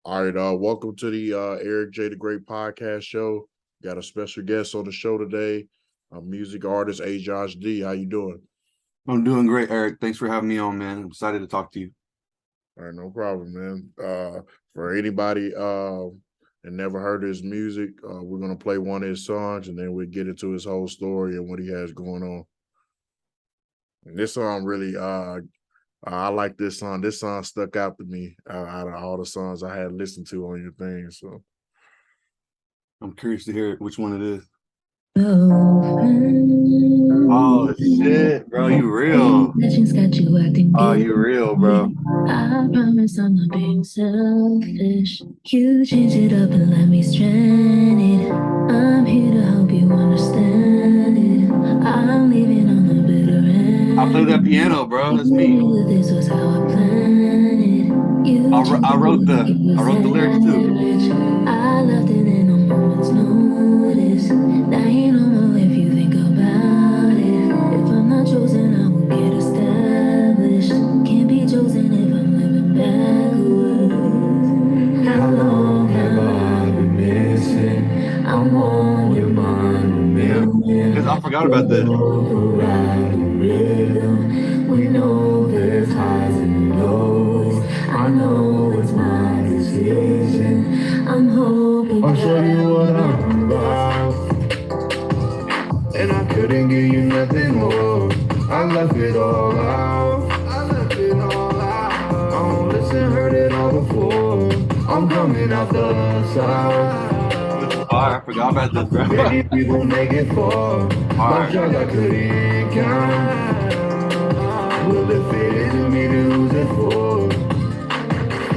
All right, welcome to the Eric J. the Great podcast show. Got a special guest on the show today, music artist AJOSHD. How you doing? I'm doing great, Eric. Thanks for having me on, man. I'm excited to talk to you. All right, no problem, man. For anybody that never heard his music, we're gonna play one of his songs, and then we'll get into his whole story and what he has going on. And this song really, I like this song. This song stuck out to me out of all the songs I had listened to on your thing. So I'm curious to hear which one it is. Oh Oh shit, bro, you real. Oh, you real, bro. I promise I'm not being selfish. You change it up and let me stranded. I'm here to help you understand it. I'm leaving on the bitter end. I play that piano, bro. That's me. This was how I planned it. You I wrote the lyrics too. I left it in a moment's notice. Now you don't know if you think about it. If I'm not chosen, I won't get established. Can't be chosen if I'm living backwards. How long have I been missing? I'm on your mind, Because I forgot about this. we know there's highs and lows. I know it's my decision. I'm hoping I'll show you what I'm about. And I couldn't give you nothing more. I left it all out. I don't listen, heard it all before. I'm coming out the south. I forgot about this, bro. Many people make it for. My drugs I couldn't count. Will it fit into me to lose it for?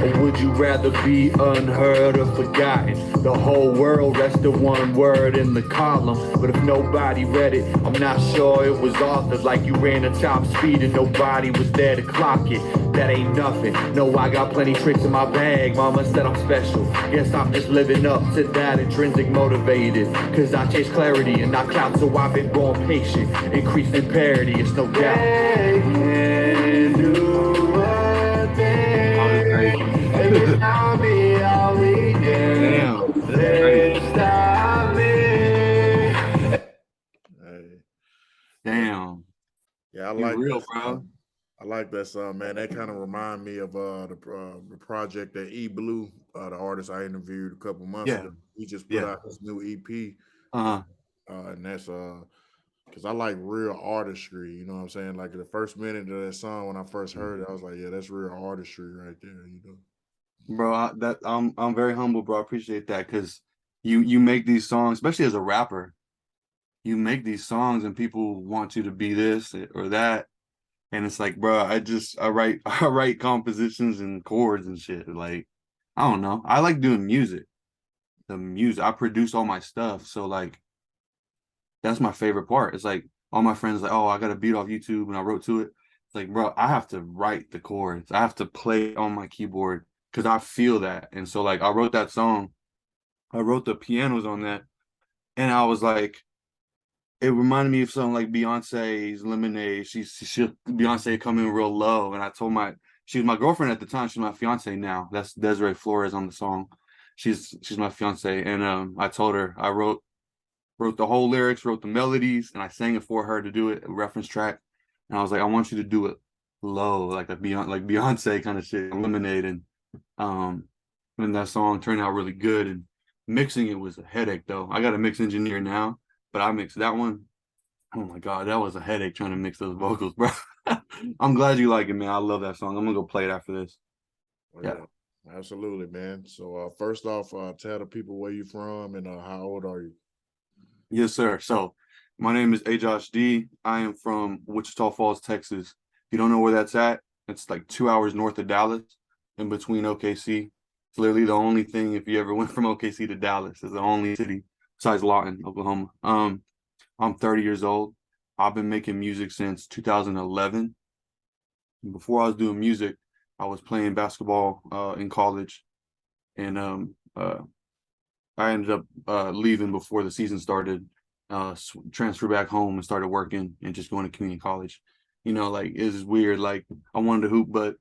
Or would you rather be unheard or forgotten? The whole world rested one word in the column. But if nobody read it, I'm not sure it was authored. Like you ran at top speed and nobody was there to clock it. That ain't nothing. No, I got plenty tricks in my bag. Mama said I'm special. Guess I'm just living up to that intrinsic motivated. Cause I chase clarity and not clout, so I've been born patient. Increasing parity, it's no doubt. They can do a thing. And I'll be all we can. They stop me. hey, Damn. yeah, I You like real, that bro. song. I like that song, man. That kind of remind me of the project that E Blue, the artist I interviewed a couple months Yeah. ago. He just put Yeah. out his new EP, Uh-huh. and that's because I like real artistry. You know what I'm saying? Like the first minute of that song when I first heard it, I was like, yeah, that's real artistry right there. You know? Bro, I'm very humble, bro. I appreciate that because you make these songs, especially as a rapper, you make these songs and people want you to be this or that. And it's like, bro, I write I write compositions and chords and shit. Like, I don't know. I like doing music. The music. I produce all my stuff. So like that's my favorite part. It's like all my friends like, oh, I got a beat off YouTube and I wrote to it. It's like, bro, I have to write the chords. I have to play on my keyboard because I feel that. And so like I wrote that song. I wrote the pianos on that. And I was like, it reminded me of something like Beyonce's Lemonade. She Beyonce come in real low. And I told she was my girlfriend at the time. She's my fiance now. That's Desiree Flores on the song. She's my fiance. And I told her I wrote the whole lyrics, wrote the melodies, and I sang it for her to do it, a reference track. And I was like, I want you to do it low, like Beyonce kind of shit, Lemonade. Um, and that song turned out really good. And mixing it was a headache though. I got a mix engineer now, but I mixed that one. Oh my God, that was a headache trying to mix those vocals, bro. I'm glad you like it, man. I love that song. I'm gonna go play it after this. Oh, Yeah. yeah, absolutely, man. So first off, tell the people where you from and how old are you? Yes, sir. So my name is AJOSHD. I am from Wichita Falls, Texas. If you don't know where that's at, it's like 2 hours north of Dallas, in between OKC. It's literally the only thing, if you ever went from OKC to Dallas, is the only city besides Lawton, Oklahoma. I'm 30 years old. I've been making music since 2011. Before I was doing music, I was playing basketball in college, and I ended up leaving before the season started, transfer back home and started working and just going to community college. You know, like it's weird. Like I wanted to hoop, but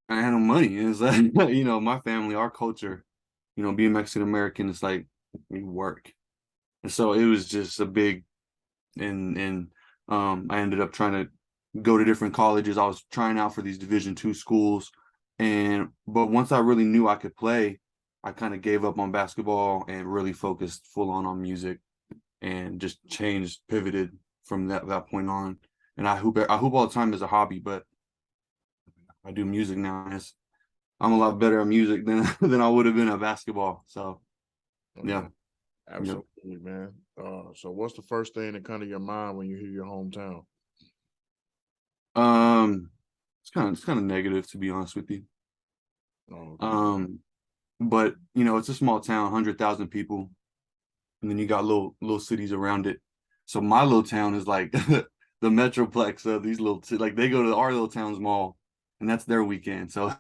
I had no money. And it's like, you know, my family, our culture, you know, being Mexican American, it's like we work. And so it was just a big, and I ended up trying to go to different colleges. I was trying out for these Division II schools. But once I really knew I could play, I kind of gave up on basketball and really focused full on music, and just changed, pivoted from that point on. And I hoop all the time as a hobby, but I do music now. And I'm a lot better at music than than I would have been at basketball. So yeah. Absolutely, man. So what's the first thing that come to your mind when you hear your hometown? It's kind of negative, to be honest with you. Oh, But you know, it's a small town, 100,000 people, and then you got little cities around it. So my little town is like the metroplex of these like they go to our little town's mall, and that's their weekend. So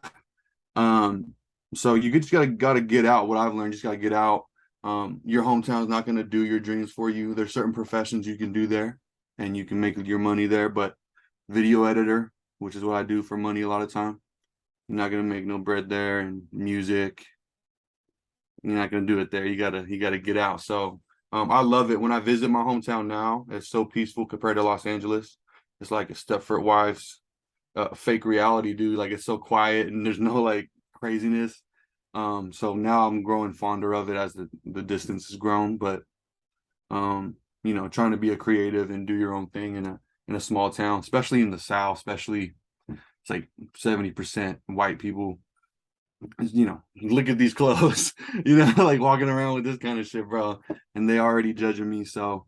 so you just gotta get out. What I've learned, just gotta get out. Your hometown's not gonna do your dreams for you. There's certain professions you can do there, and you can make your money there. But video editor, which is what I do for money a lot of time, you're not gonna make no bread there. And music, you're not gonna do it there. You gotta get out. So I love it when I visit my hometown now. It's so peaceful compared to Los Angeles. It's like a Stepford Wives fake reality, dude. Like it's so quiet and there's no like craziness. So now I'm growing fonder of it as the distance has grown. But you know, trying to be a creative and do your own thing in a small town, especially in the South, especially it's like 70% white people. You know, look at these clothes, you know, like walking around with this kind of shit, bro. And they already judging me. So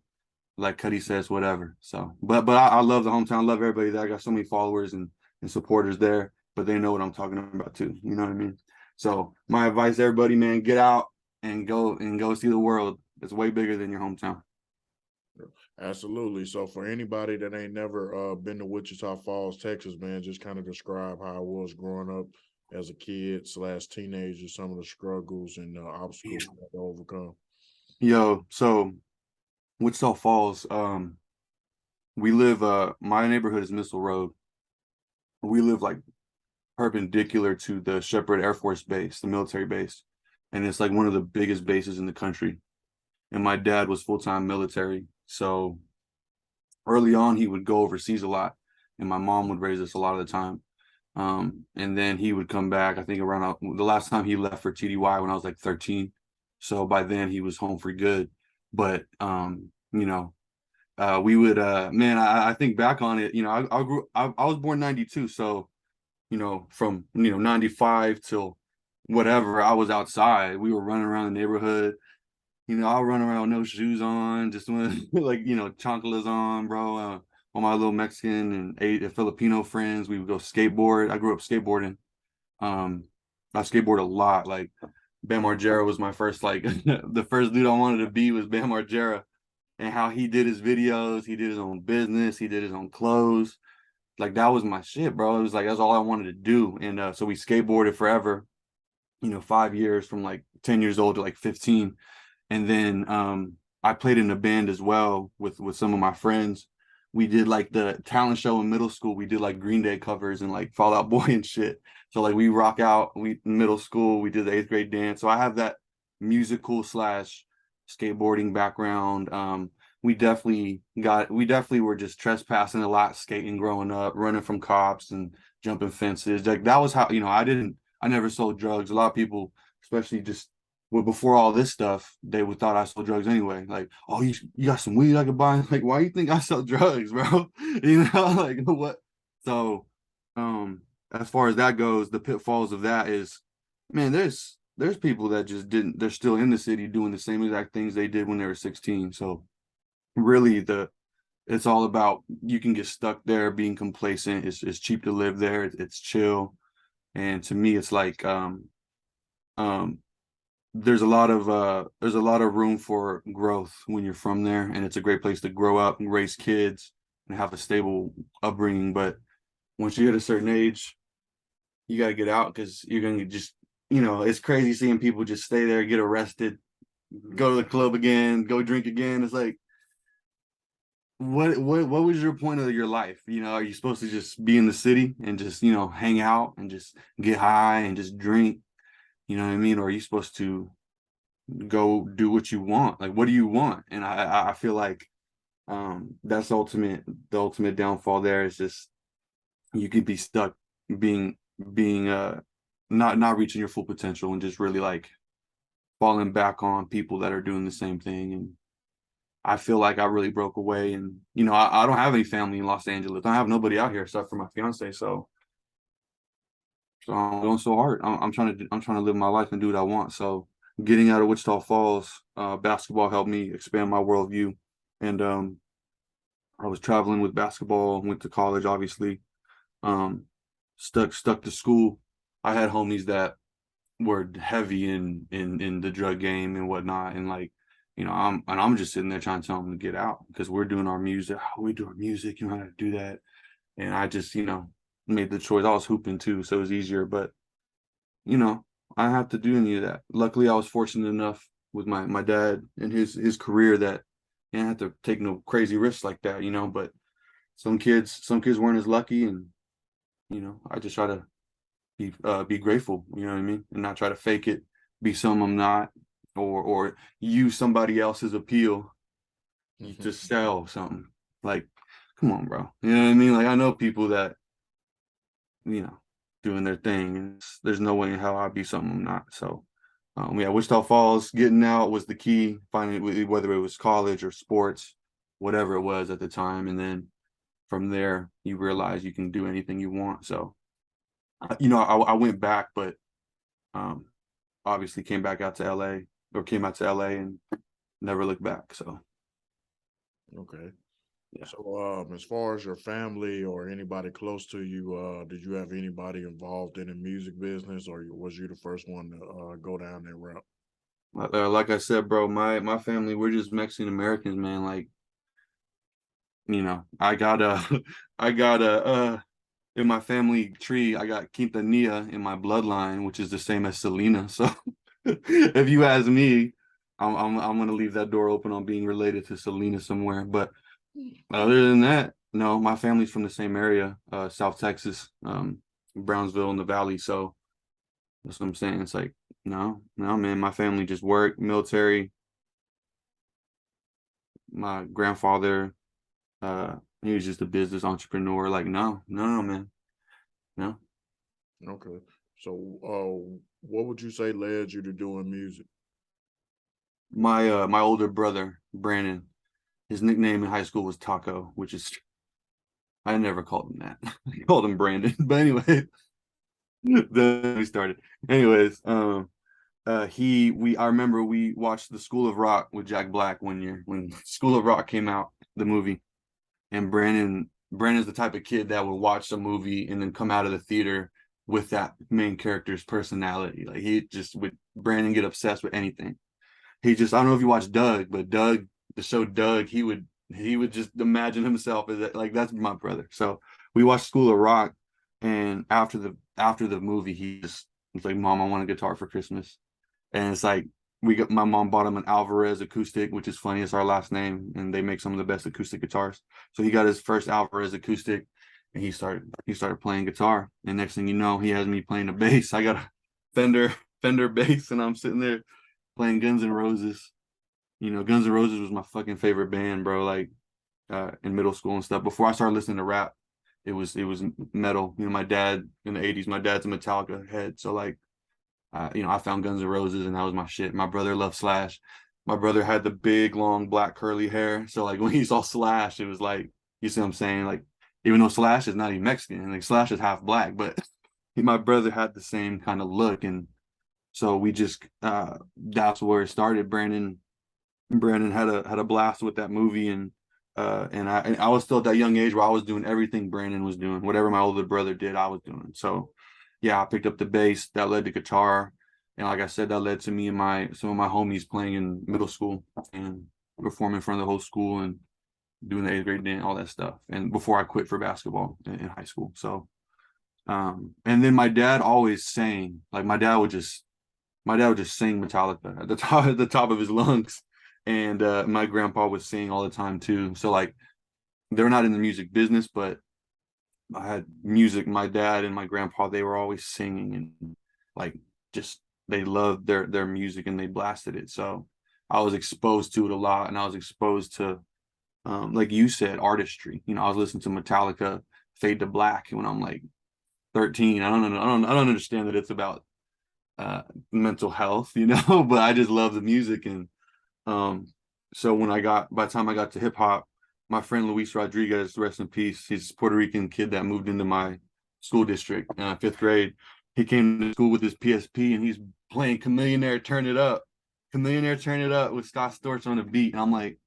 like Cuddy says, whatever. So but I love the hometown, love everybody there. I got so many followers and supporters there, but they know what I'm talking about too. You know what I mean? So my advice to everybody, man, get out and go see the world. It's way bigger than your hometown. absolutely. So for anybody that ain't never been to Wichita Falls, Texas, man, just kind of describe how it was growing up as a kid slash teenager, some of the struggles and obstacles you had to overcome. Yo, so Wichita Falls, we live my neighborhood is Missile Road. We live like perpendicular to the Shepherd Air Force Base, the military base. And it's like one of the biggest bases in the country. And my dad was full-time military. So early on, he would go overseas a lot. And my mom would raise us a lot of the time. And then he would come back, I think around the last time he left for TDY when I was like 13. So by then he was home for good. But, you know, we would, man, I think back on it, you know, I was born 92. So, you know, from, you know, 95 till whatever, I was outside. We were running around the neighborhood. You know, I'll run around with no shoes on, just like, you know, chanclas on, bro. All my little Mexican and Filipino friends, we would go skateboard. I grew up skateboarding. I skateboard a lot. Like Bam Margera was my first, like the first dude I wanted to be was Bam Margera, and how he did his videos, he did his own business, he did his own clothes. Like that was my shit, bro. It was like that's all I wanted to do. And so we skateboarded forever, you know, 5 years from like 10 years old to like 15. And then I played in a band as well with some of my friends. We did like the talent show in middle school. We did like Green Day covers and like Fall Out Boy and shit. So like we rock out. We in middle school. We did the 8th grade dance. So I have that musical slash skateboarding background. We definitely were just trespassing a lot, skating growing up, running from cops and jumping fences. Like that was how, you know, I never sold drugs. A lot of people, especially just well, before all this stuff, they would thought I sold drugs anyway. Like, oh, you got some weed I could buy? Like, why you think I sell drugs, bro? You know, like what? So, as far as that goes, the pitfalls of that is, man, there's people that just didn't. They're still in the city doing the same exact things they did when they were 16. So, really, it's all about you can get stuck there being complacent. It's cheap to live there. It's chill, and to me, it's like there's a lot of room for growth when you're from there, and it's a great place to grow up and raise kids and have a stable upbringing. But once you hit a certain age, you got to get out because you're gonna just, you know, it's crazy seeing people just stay there, get arrested, go to the club again, go drink again. It's like what was your point of your life? You know, are you supposed to just be in the city and just, you know, hang out and just get high and just drink? You know what I mean? Or are you supposed to go do what you want? Like, what do you want? And I feel like that's the ultimate downfall there is just you could be stuck being not reaching your full potential and just really like falling back on people that are doing the same thing. And I feel like I really broke away. And you know, I don't have any family in Los Angeles. I have nobody out here except for my fiance. So I'm going so hard. I'm trying to live my life and do what I want. So getting out of Wichita Falls, basketball helped me expand my worldview. And I was traveling with basketball, went to college, obviously. Stuck to school. I had homies that were heavy in the drug game and whatnot. And like, you know, I'm just sitting there trying to tell them to get out because we're doing our music. How we do our music, you know how to do that. And I just, you know, made the choice. I was hooping too, so it was easier. But you know, I didn't have to do any of that. Luckily, I was fortunate enough with my dad and his career that I didn't have to take no crazy risks like that, you know. But some kids weren't as lucky, and you know, I just try to be grateful, you know what I mean, and not try to fake it, be something I'm not, or use somebody else's appeal to sell something. Like, come on, bro, you know what I mean? Like I know people that, you know, doing their thing, and there's no way in hell I'd be something I'm not. So yeah, Wichita Falls, getting out was the key, finding whether it was college or sports, whatever it was at the time. And then from there, you realize you can do anything you want. So, you know, I went back, but obviously came out to LA and never looked back. So, Okay. yeah. So, as far as your family or anybody close to you, did you have anybody involved in the music business, or was you the first one to go down that route? Like I said, bro, my family, we're just Mexican Americans, man. Like, you know, I got a in my family tree, I got Quintanilla in my bloodline, which is the same as Selena. So if you ask me, I'm gonna leave that door open on being related to Selena somewhere. But other than that, no, my family's from the same area, South Texas, Brownsville in the Valley. So that's what I'm saying. It's like, no, man, my family just worked, military. My grandfather, he was just a business entrepreneur. Like, no, man, no. Okay. So, what would you say led you to doing music? My older brother, Brandon, his nickname in high school was Taco, which is I never called him that. I called him Brandon. But anyway, then we started. Anyways, I remember we watched the School of Rock with Jack Black one year when School of Rock came out, the movie. And Brandon's the type of kid that would watch a movie and then come out of the theater with that main character's personality. Like he just would Brandon get obsessed with anything. I don't know if you watch Doug, but the show Doug, he would just imagine himself as like that's my brother. So we watched School of Rock, and after the movie, he just was like, "Mom, I want a guitar for Christmas." And it's like my mom bought him an Alvarez acoustic, which is funny, it's our last name, and they make some of the best acoustic guitars. So he got his first Alvarez acoustic, and he started playing guitar. And next thing you know, he has me playing the bass. I got a Fender bass, and I'm sitting there playing Guns N' Roses. You know, Guns N' Roses was my fucking favorite band, bro. Like in middle school and stuff. Before I started listening to rap, it was metal. You know, my dad in the '80s, my dad's a Metallica head, so like, you know, I found Guns N' Roses and that was my shit. My brother loved Slash. My brother had the big, long, black, curly hair. So like when he saw Slash, it was like, you see what I'm saying? Like, even though Slash is not even Mexican, like Slash is half black, but my brother had the same kind of look. And so we just, that's where it started. Brandon had a blast with that movie. And I was still at that young age where I was doing everything Brandon was doing. Whatever my older brother did, I was doing. So yeah, I picked up the bass. That led to guitar, and like I said, that led to me and some of my homies playing in middle school and performing in front of the whole school and doing the 8th grade dance, all that stuff. And before I quit for basketball in high school, so and then my dad always sang. Like my dad would just sing Metallica at the top of his lungs, and my grandpa would sing all the time too. So like they're not in the music business, but I had music. My dad and my grandpa, they were always singing and like just they loved their music and they blasted it. So I was exposed to it a lot, and I was exposed to like you said, artistry. I was listening to Metallica, Fade to Black when I'm like 13. I don't understand that it's about mental health, but I just love the music. And so by the time I got to hip hop, my friend Luis Rodriguez, rest in peace, he's a Puerto Rican kid that moved into my school district, 5th grade. He came to school with his PSP and he's playing Chameleonaire Turn It Up. Chameleonaire Turn It Up with Scott Storch on the beat. And I'm like,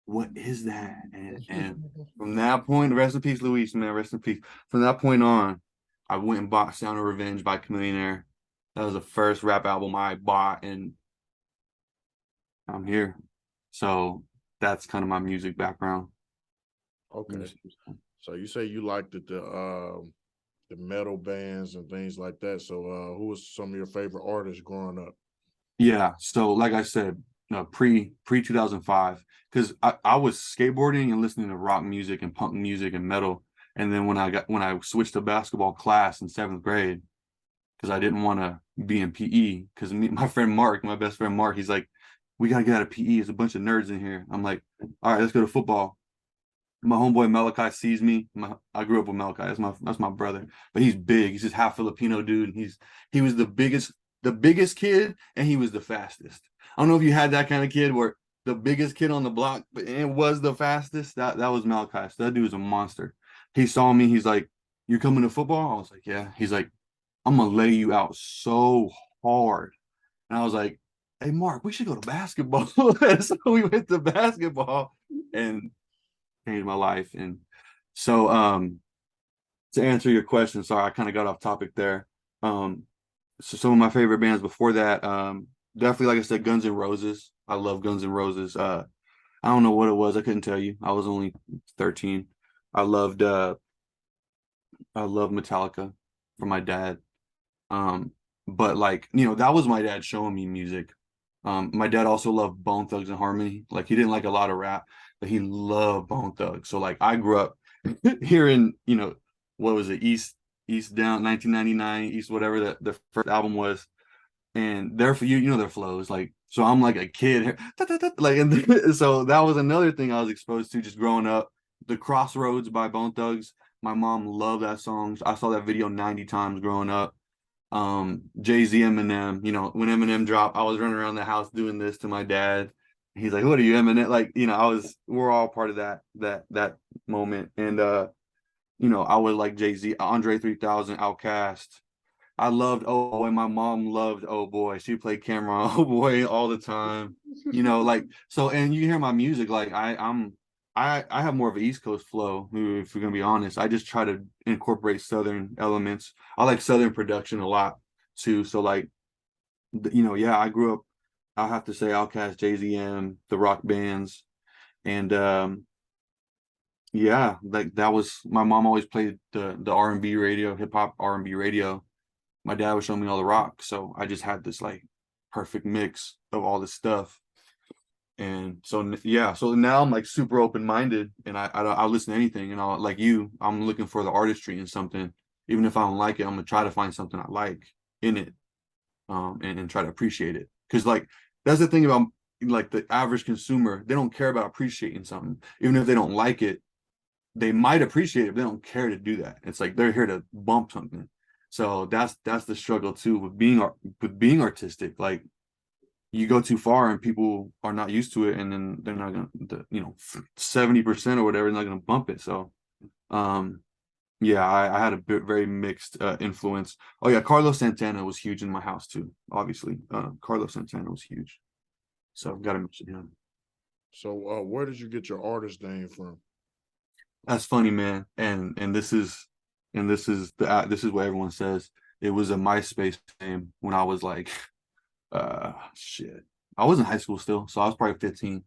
what is that? And from that point, rest in peace, Luis, man, rest in peace. From that point on, I went and bought Sound of Revenge by Chameleonaire. That was the first rap album I bought, and I'm here. So that's kind of my music background. Okay. So you say you liked the metal bands and things like that. So who was some of your favorite artists growing up? Yeah. So like I said, pre 2005, because I was skateboarding and listening to rock music and punk music and metal. And then when I switched to basketball class in 7th grade, because I didn't want to be in PE, because my friend Mark, my best friend Mark, he's like, we gotta get out of PE. There's a bunch of nerds in here. I'm like, all right, let's go to football. My homeboy Malachi sees me. I grew up with Malachi. That's my brother. But he's big. He's just half Filipino dude. And he was the biggest kid, and he was the fastest. I don't know if you had that kind of kid where the biggest kid on the block, but it was the fastest. That was Malachi. So that dude was a monster. He saw me. He's like, "You coming to football?" I was like, "Yeah." He's like, "I'm gonna lay you out so hard." And I was like, "Hey, Mark, we should go to basketball." So we went to basketball and changed my life. And so to answer your question, sorry, I kind of got off topic there. So some of my favorite bands before that, definitely, like I said, Guns N' Roses. I love Guns N' Roses. I don't know what it was. I couldn't tell you. I was only 13. I loved Metallica from my dad. But like, that was my dad showing me music. My dad also loved Bone Thugs and Harmony. Like, he didn't like a lot of rap, but he loved Bone Thugs. So like I grew up hearing, what was it, East Down 1999, East whatever the first album was. And their their flows, like, so I'm like a kid like, and so that was another thing I was exposed to just growing up. The Crossroads by Bone Thugs. My mom loved that song. I saw that video 90 times growing up. Jay-Z, Eminem, when Eminem dropped, I was running around the house doing this to my dad. He's like, "What are you, Eminem?" Like, we're all part of that moment. And I was like Jay-Z, Andre 3000, Outkast. I loved Oh Boy. My mom loved Oh Boy. She played Cameron Oh Boy all the time. Like, so, and you hear my music, like I have more of an East Coast flow, if we're gonna be honest. I just try to incorporate Southern elements. I like Southern production a lot too. So like, yeah, I grew up, I have to say, Outkast, Jay-Z, the rock bands. And yeah, like that was, my mom always played the R&B radio, hip hop R&B radio. My dad was showing me all the rock. So I just had this like perfect mix of all this stuff. And so, yeah, so now I'm like super open-minded, and I'll listen to anything. And like I'm looking for the artistry in something. Even if I don't like it, I'm gonna try to find something I like in it, and try to appreciate it. Because like, that's the thing about like the average consumer. They don't care about appreciating something. Even if they don't like it, they might appreciate it, but they don't care to do that. It's like they're here to bump something. So that's the struggle too with being artistic. Like, you go too far and people are not used to it, and then they're not gonna, 70% or whatever, they're not gonna bump it. So yeah, I had a very mixed influence. Oh yeah, Carlos Santana was huge in my house too, obviously. Carlos Santana was huge, so I've got to mention him. So where did you get your artist name from? That's funny, man. And this is what everyone says. It was a MySpace name when I was like shit, I was in high school still, so I was probably 15.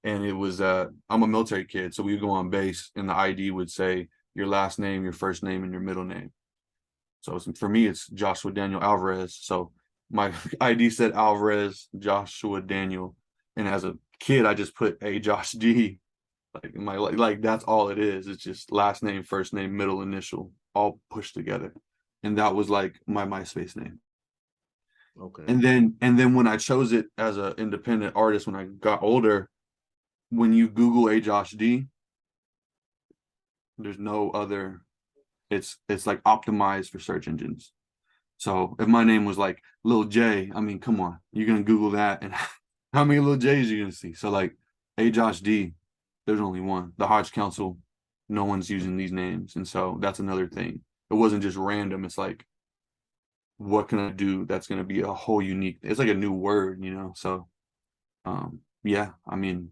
And it was I'm a military kid, so we would go on base and the ID would say your last name, your first name, and your middle name. So for me, it's Joshua Daniel Alvarez. So my ID said Alvarez Joshua Daniel, and as a kid I just put AJOSHD, Like that's all it is. It's just last name, first name, middle initial, all pushed together. And that was like my MySpace name. Okay. And then when I chose it as an independent artist when I got older, when you Google AJOSHD, there's no other, it's like optimized for search engines. So if my name was like Lil J, I mean, come on, you're gonna Google that, and how many Lil J's you gonna see? So like AJOSHD, there's only one. The Hodge Council, no one's using these names, and so that's another thing. It wasn't just random. It's like, what can I do that's gonna be a whole unique? It's like a new word, you know. So, yeah, I mean,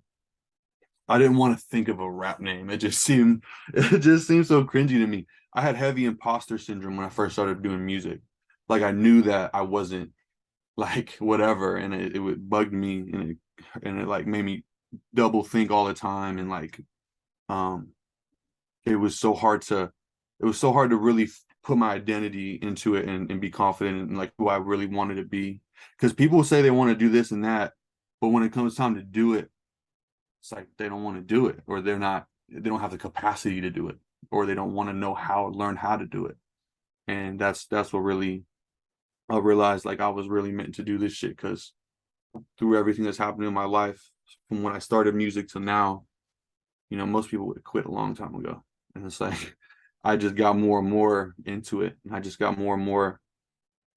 I didn't want to think of a rap name. It just seemed so cringy to me. I had heavy imposter syndrome when I first started doing music. Like I knew that I wasn't like whatever, and it would bug me, and it like made me double think all the time, and like it was so hard to really put my identity into it and be confident in like who I really wanted to be. Because people say they want to do this and that, but when it comes time to do it, it's like they don't want to do it, or they don't have the capacity to do it, or they don't want to learn how to do it. And that's what really I realized, like I was really meant to do this shit, because through everything that's happened in my life from when I started music to now, you know, most people would have quit a long time ago. And it's like I just got more and more into it, and I just got more and more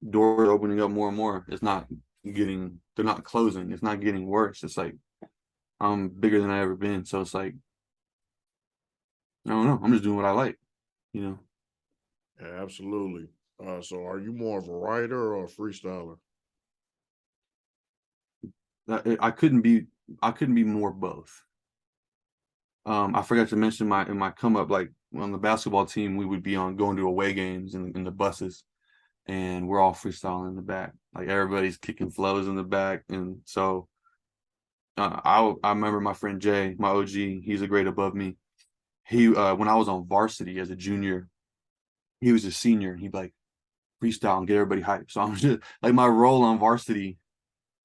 doors opening up more and more. They're not closing, it's not getting worse. It's like I'm bigger than I ever been. So it's like, I don't know, I'm just doing what I like, you know. Yeah, absolutely. So are you more of a writer or a freestyler? I couldn't be more both. I forgot to mention in my come up, like on the basketball team, we would be going to away games in the buses, and we're all freestyling in the back. Like everybody's kicking flows in the back. And so I remember my friend Jay, my OG, he's a grade above me. He when I was on varsity as a junior, he was a senior, and he'd like freestyle and get everybody hyped. So I'm just like, my role on varsity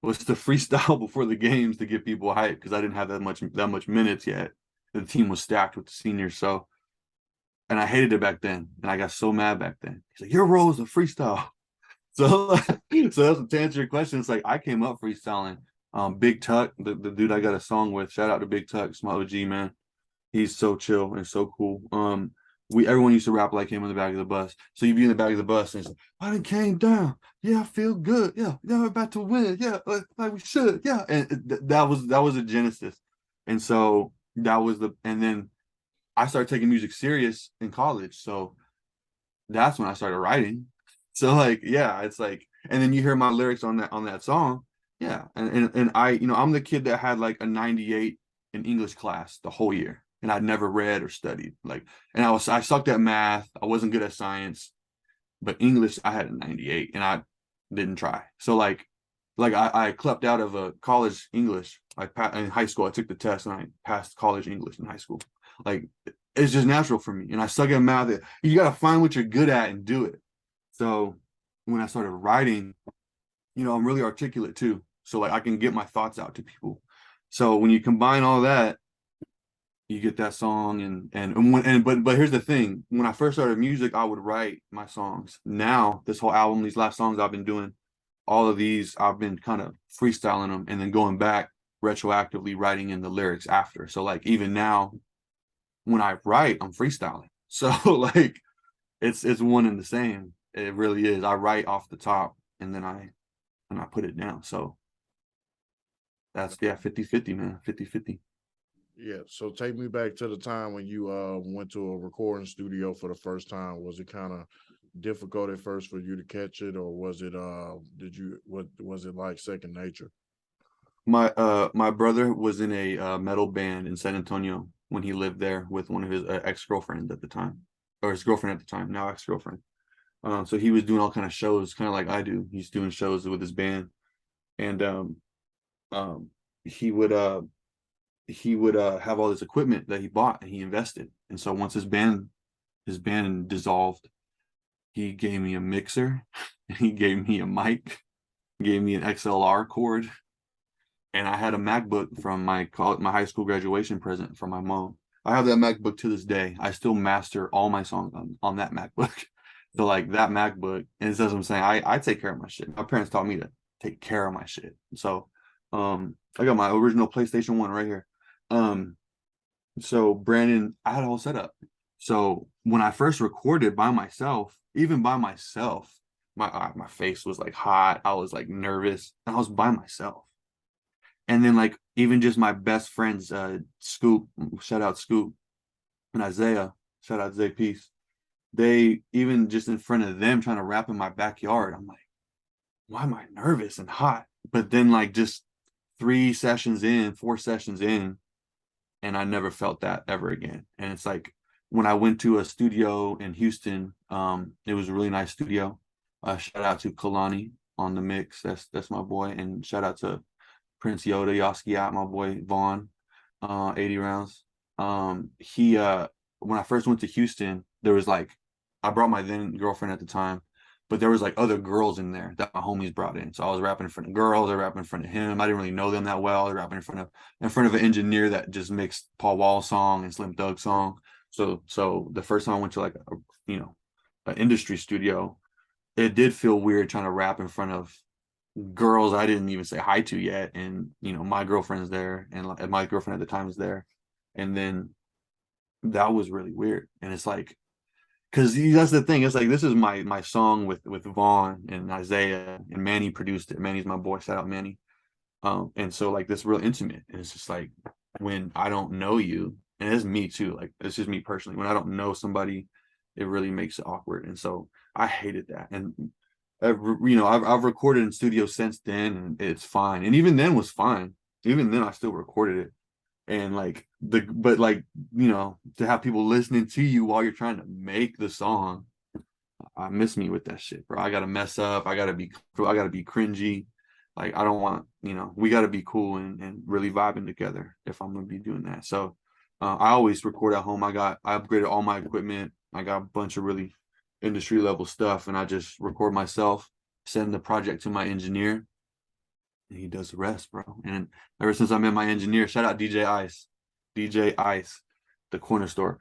was to freestyle before the games to get people hyped, because I didn't have that much minutes yet. The team was stacked with the seniors. So, and I hated it back then, and I got so mad back then. He's like, your role is a freestyle. So so that's to answer your question. It's like I came up freestyling. Big Tuck, the dude I got a song with, shout out to Big Tuck, it's my OG, man. He's so chill and so cool. Everyone used to rap like him in the back of the bus. So you'd be in the back of the bus, and it's like, I done came down. Yeah, I feel good. Yeah, we're about to win. Yeah, like we should. Yeah. And that was a genesis. And so and then I started taking music serious in college. So that's when I started writing. So like, yeah, it's like, and then you hear my lyrics on that song. Yeah. And I, you know, I'm the kid that had like a 98 in English class the whole year, and I'd never read or studied. Like, and I sucked at math. I wasn't good at science, but English, I had a 98, and I didn't try. So like I clept out of a college English. In high school, I took the test and I passed college English in high school. Like, it's just natural for me. And I suck at math. You got to find what you're good at and do it. So when I started writing, you know, I'm really articulate too. So like I can get my thoughts out to people. So when you combine all that, you get that song. But here's the thing: when I first started music, I would write my songs. Now this whole album, these last songs I've been doing, all of these I've been kind of freestyling them and then going back retroactively writing in the lyrics after. So like even now when I write, I'm freestyling. So like it's one and the same. It really is. I write off the top, and then I put it down. So that's 50-50, man. 50-50. Yeah. So take me back to the time when you went to a recording studio for the first time. Was it kind of difficult at first for you to catch it, or was it what was it like second nature? My brother was in a metal band in San Antonio when he lived there with one of his ex-girlfriends at the time, or his girlfriend at the time, now ex-girlfriend. So he was doing all kind of shows, kind of like I do. He's doing shows with his band, and he would have all this equipment that he bought and he invested. And so once his band dissolved, he gave me a mixer, he gave me a mic, gave me an XLR cord, and I had a MacBook from my high school graduation present from my mom. I have that MacBook to this day. I still master all my songs on that MacBook. So like that MacBook, and it's what I'm saying. I take care of my shit. My parents taught me to take care of my shit. So I got my original PlayStation 1 right here. So Brandon, I had a whole setup. So when I first recorded by myself, even by myself, my face was like hot. I was like nervous, and I was by myself. And then like even just my best friends, Scoop, shout out Scoop, and Isaiah, shout out Zay Peace. They even just in front of them trying to rap in my backyard, I'm like, why am I nervous and hot? But then like just 4 sessions in, and I never felt that ever again. And it's like when I went to a studio in Houston, it was a really nice studio. Shout out to Kalani on the mix. That's my boy. And shout out to Prince Yoda, Yaskia, my boy Vaughn, 80 rounds. He when I first went to Houston, there was like, I brought my then girlfriend at the time, but there was like other girls in there that my homies brought in. So I was rapping in front of girls, I rapping in front of him. I didn't really know them that well. I was rapping in front of an engineer that just mixed Paul Wall song and Slim Thug song. So the first time I went to like an industry studio, it did feel weird trying to rap in front of girls I didn't even say hi to yet, and my girlfriend's there, and my girlfriend at the time was there, and then that was really weird. And it's like, because that's the thing, it's like this is my song with Vaughn and Isaiah, and Manny produced it. Manny's my boy, shout out Manny. And so like this real intimate, and it's just like when I don't know you, and it's me too, like it's just me personally, when I don't know somebody, it really makes it awkward. And so I hated that. And I've recorded in studio since then, and it's fine. And even then was fine. Even then I still recorded it. And like but like, to have people listening to you while you're trying to make the song, I miss me with that shit, bro. I gotta mess up. I gotta be cringy. Like I don't want, we gotta be cool and really vibing together if I'm gonna be doing that. So I always record at home. I upgraded all my equipment. I got a bunch of really industry level stuff, and I just record myself, send the project to my engineer, and he does the rest, bro. And ever since I met my engineer, shout out DJ Ice, the corner store.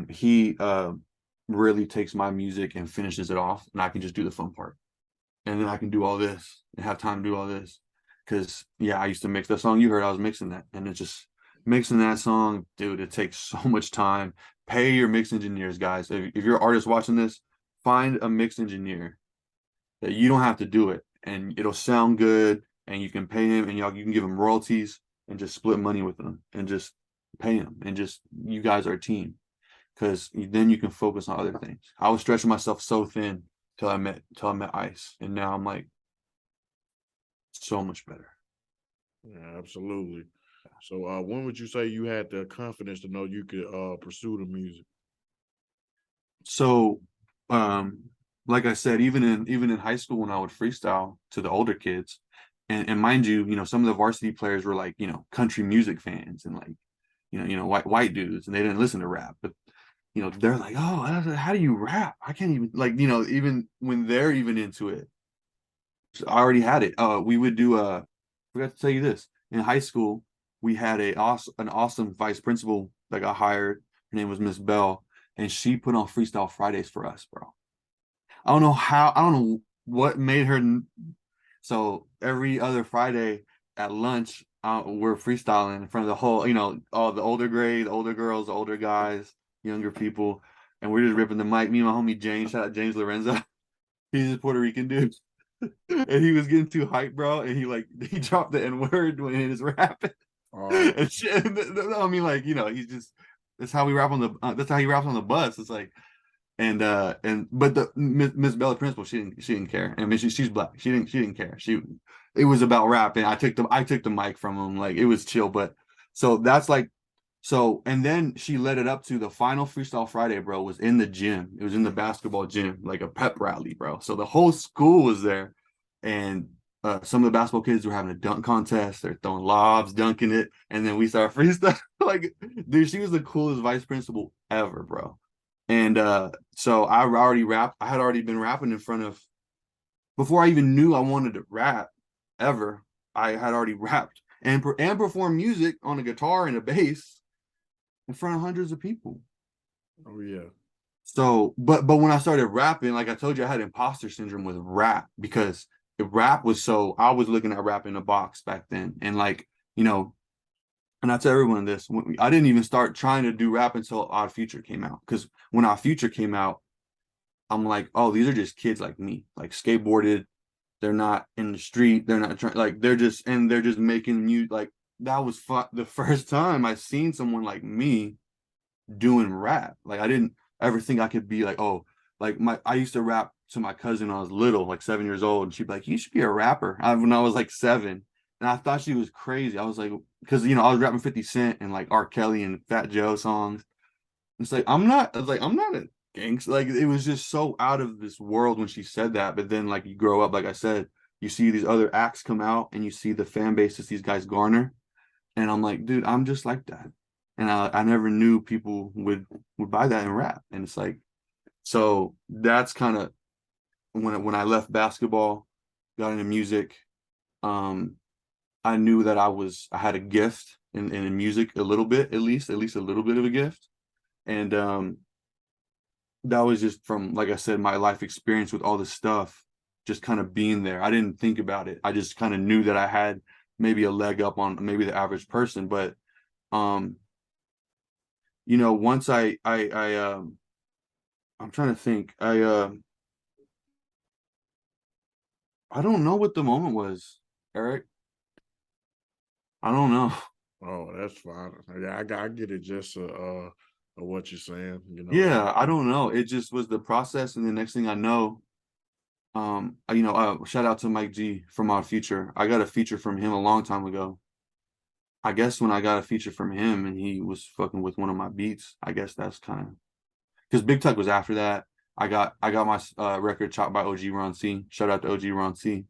He really takes my music and finishes it off, and I can just do the fun part. And then I can do all this and have time to do all this. Because I used to mix that song you heard. I was mixing that, and it's just mixing that song, dude. It takes so much time. Pay your mix engineers, guys. If you're an artist watching this, find a mix engineer that you don't have to do it, and it'll sound good, and you can pay him, and you can give him royalties, and just split money with them, and just pay him, and just, you guys are a team, because then you can focus on other things. I was stretching myself so thin till I met Ice, and now I'm like so much better. Yeah, absolutely. So when would you say you had the confidence to know you could pursue the music? So like I said, even in high school, when I would freestyle to the older kids, and mind you, some of the varsity players were like, country music fans, and like, white dudes, and they didn't listen to rap, but they're like, oh, how do you rap? I can't even, like, even when they're even into it. I already had it. We would do forgot to tell you this. In high school, we had an awesome vice principal that got hired. Her name was Miss Bell, and she put on Freestyle Fridays for us, bro. I don't know what made her. So every other Friday at lunch, we're freestyling in front of the whole, all the older grades, older girls, older guys, younger people, and we're just ripping the mic. Me and my homie James, shout out James Lorenzo. He's a Puerto Rican dude. And he was getting too hyped, bro, and he dropped the N-word when he was rapping. And shit. I mean, like, he's just, that's how he raps on the bus. It's like, but the Miss Bella principal, she didn't care. I mean, she's black. She didn't care. It was about rapping. I took the mic from him, like it was chill. But so that's like, so, and then she led it up to the final Freestyle Friday, bro, was in the gym. It was in the basketball gym, like a pep rally, bro. So the whole school was there, and some of the basketball kids were having a dunk contest. They're throwing lobs, dunking it, and then we started freestyle. Like, dude, she was the coolest vice principal ever, bro. And so I had already been rapping in front of, before I even knew I wanted to rap ever, I had already rapped and perform music on a guitar and a bass in front of hundreds of people. Oh yeah. So, but when I started rapping, like I told you, I had imposter syndrome with rap because rap was so, I was looking at rap in a box back then. And like, you know, and I tell everyone this, I didn't even start trying to do rap until Odd Future came out. Because when Odd Future came out, I'm like, oh, these are just kids like me, like skateboarded. They're not in the street. They're not trying, like, they're just making music. Like, that was the first time I seen someone like me doing rap. Like, I didn't ever think I could be like, oh, like I used to rap to my cousin when I was little, like 7 years old, and she'd be like, you should be a rapper. When I was like 7, and I thought she was crazy. I was like, because you know, I was rapping 50 Cent and like R. Kelly and Fat Joe songs. It's like, I'm not a gangster. Like, it was just so out of this world when she said that. But then like you grow up, like I said, you see these other acts come out and you see the fan bases these guys garner. And I'm like, dude, I'm just like that. And I never knew people would buy that and rap. And it's like, so that's kind of when I left basketball, got into music. I knew that I had a gift in music a little bit, at least a little bit of a gift. And that was just from, like I said, my life experience with all this stuff, just kind of being there. I didn't think about it. I just kind of knew that I had maybe a leg up on maybe the average person. But you know, once I'm trying to think. I don't know what the moment was, Eric. I don't know. Oh, that's fine. Yeah, I get it. Just what you're saying. You know. Yeah, I don't know. It just was the process, and the next thing I know, you know, shout out to Mike G from Our Future. I got a feature from him a long time ago. I guess when I got a feature from him and he was fucking with one of my beats, I guess that's kind of because Big Tuck was after that. I got my record chopped by OG Ron C. Shout out to OG Ron C.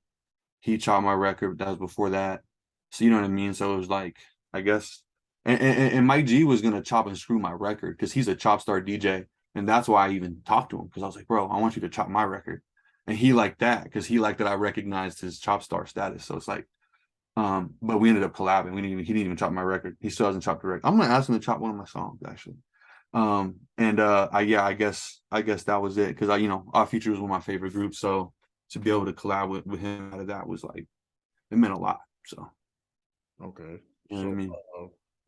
He chopped my record. That was before that. So you know what I mean? So it was like, I guess, and Mike G was gonna chop and screw my record because he's a chop star DJ. And that's why I even talked to him, because I was like, bro, I want you to chop my record. And he liked that because he liked that I recognized his chop star status. So it's like, but we ended up collabing. He didn't even chop my record. He still hasn't chopped the record. I'm gonna ask him to chop one of my songs actually. I guess that was it, because Our Future was one of my favorite groups. So to be able to collab with him out of that was like, it meant a lot. So okay. You know so what I mean?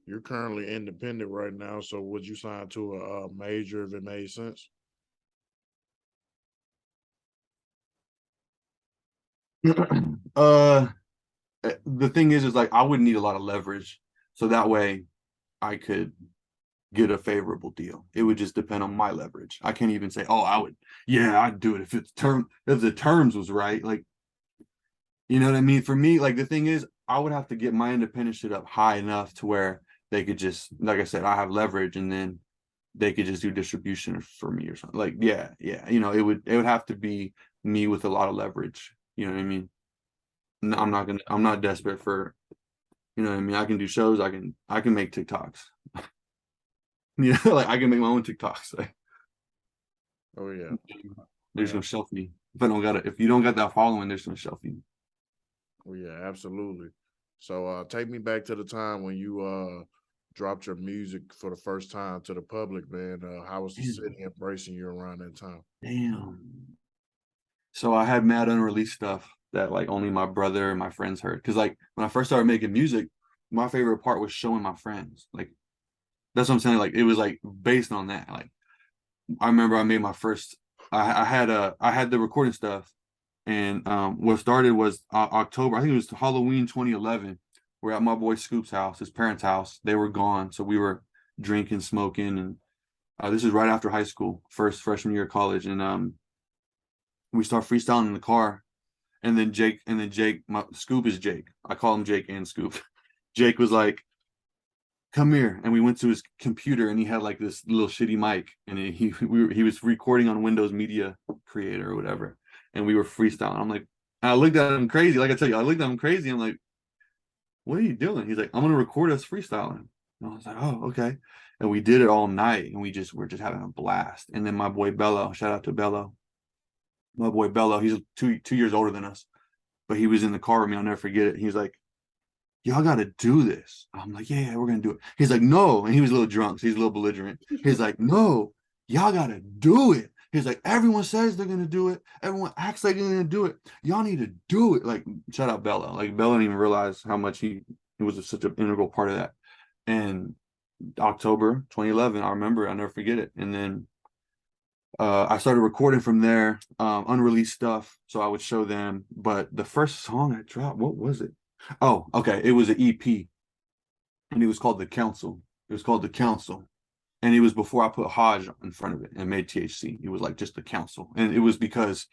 You're currently independent right now. So would you sign to a major if it made sense? The thing is like I wouldn't need a lot of leverage, so that way I could get a favorable deal. It would just depend on my leverage. I can't even say, oh, I'd do it if the terms was right. Like, you know what I mean? For me, like the thing is, I would have to get my independent shit up high enough to where they could just, like I said, I have leverage, and then they could just do distribution for me or something. Like, yeah. It would have to be me with a lot of leverage. You know what I mean? No, I'm not desperate for, you know what I mean? I can do shows. I can make TikToks. Yeah, like I can make my own TikToks. Like, Oh yeah. there's no shelf me. If you don't got that following, there's no shelf you. Oh yeah, absolutely. So take me back to the time when you dropped your music for the first time to the public, man. How was the city embracing you around that time? Damn. So I had mad unreleased stuff that like only my brother and my friends heard. Cause like when I first started making music, my favorite part was showing my friends. Like, that's what I'm saying. Like, it was like based on that. Like, I remember I made my first, I had the recording stuff, and what started was October. I think it was Halloween 2011. We're at my boy Scoop's house, his parents' house. They were gone, so we were drinking, smoking, and this is right after high school, freshman year of college, and we start freestyling in the car, and then Jake, Scoop is Jake. I call him Jake and Scoop. Jake was like, come here, and we went to his computer, and he had like this little shitty mic, and he was recording on Windows Media Creator or whatever, and we were freestyling. I'm like, I looked at him crazy. Like I tell you, I looked at him crazy. I'm like, what are you doing? He's like, I'm gonna record us freestyling. And I was like, oh, okay. And we did it all night, and we're just having a blast. And then my boy Bello, shout out to Bello. My boy Bello, he's two years older than us, but he was in the car with me. I'll never forget it. He was like, y'all got to do this. I'm like, yeah, we're going to do it. He's like, no. And he was a little drunk. So he's a little belligerent. He's like, no, y'all got to do it. He's like, everyone says they're going to do it. Everyone acts like they're going to do it. Y'all need to do it. Like, shout out Bella. Like, Bella didn't even realize how much he was such an integral part of that. And October 2011, I remember, I'll never forget it. And then I started recording from there, unreleased stuff. So I would show them. But the first song I dropped, what was it? Oh, okay. It was an EP. And it was called The Council. It was called The Council. And it was before I put Hodge in front of it and made THC. It was like just The Council. And it was because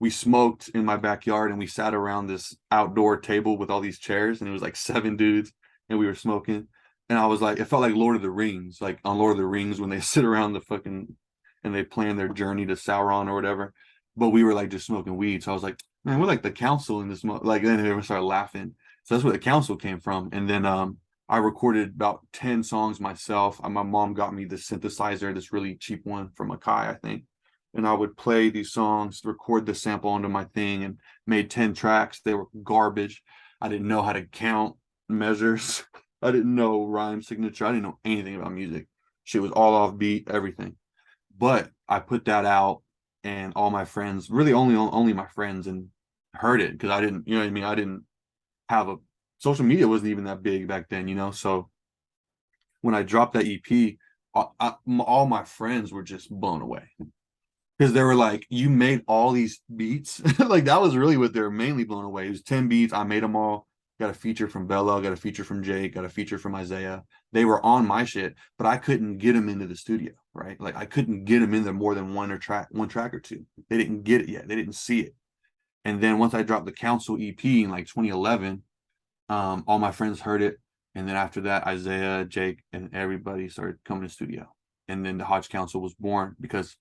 we smoked in my backyard and we sat around this outdoor table with all these chairs. And it was like 7 dudes and we were smoking. And I was like, it felt like Lord of the Rings, like on Lord of the Rings when they sit around the fucking and they plan their journey to Sauron or whatever. But we were like just smoking weed. So I was like, man, we're like the council in this. Like, then everyone started laughing. So that's where the council came from. And then I recorded about 10 songs myself. My mom got me this synthesizer, this really cheap one from Akai, I think. And I would play these songs, record the sample onto my thing, and made 10 tracks. They were garbage. I didn't know how to count measures. I didn't know rhyme signature. I didn't know anything about music. Shit was all off beat, everything. But I put that out, and all my friends, really only my friends, and heard it because I didn't, you know what I mean? I didn't have a social media wasn't even that big back then, you know. So when I dropped that EP, all my friends were just blown away because they were like, "You made all these beats!" Like that was really what they were mainly blown away. It was 10 beats. I made them all. Got a feature from Bella. Got a feature from Jake. Got a feature from Isaiah. They were on my shit, but I couldn't get them into the studio, right? Like I couldn't get them in there more than one track or two. They didn't get it yet. They didn't see it. And then once I dropped the Council EP in like 2011, all my friends heard it. And then after that, Isaiah, Jake, and everybody started coming to the studio. And then the Hodge Council was born because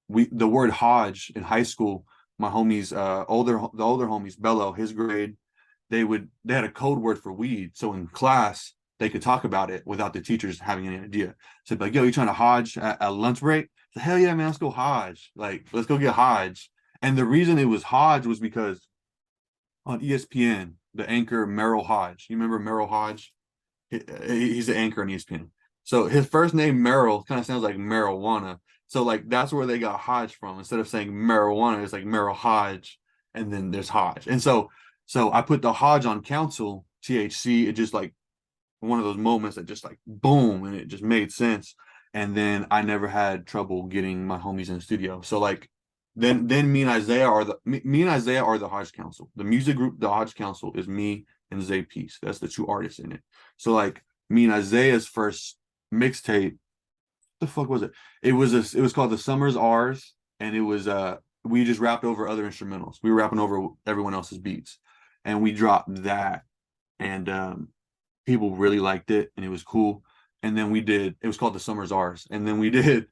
the word Hodge in high school, my homies, the older homies, Bello, his grade, they had a code word for weed. So in class, they could talk about it without the teachers having any idea. So like, yo, you trying to Hodge at lunch break? So, hell yeah, man, let's go Hodge. Like, let's go get Hodge. And the reason it was Hodge was because on ESPN, the anchor Merrill Hodge. You remember Merrill Hodge? He's the anchor on ESPN. So his first name Merrill kind of sounds like marijuana. So like that's where they got Hodge from. Instead of saying marijuana, it's like Merrill Hodge, and then there's Hodge. And so I put the Hodge on Council THC. It just like one of those moments that just like boom, and it just made sense. And then I never had trouble getting my homies in the studio. So like then me and Isaiah are the Hodge Council. The music group, the Hodge Council, is me and Zay Peace. That's the 2 artists in it. So like me and Isaiah's first mixtape, the fuck was it? It was called The Summer's Ours, and it was we just rapped over other instrumentals. We were rapping over everyone else's beats, and we dropped that, and people really liked it, and it was cool. And then it was called The Summer's Ours, and then we did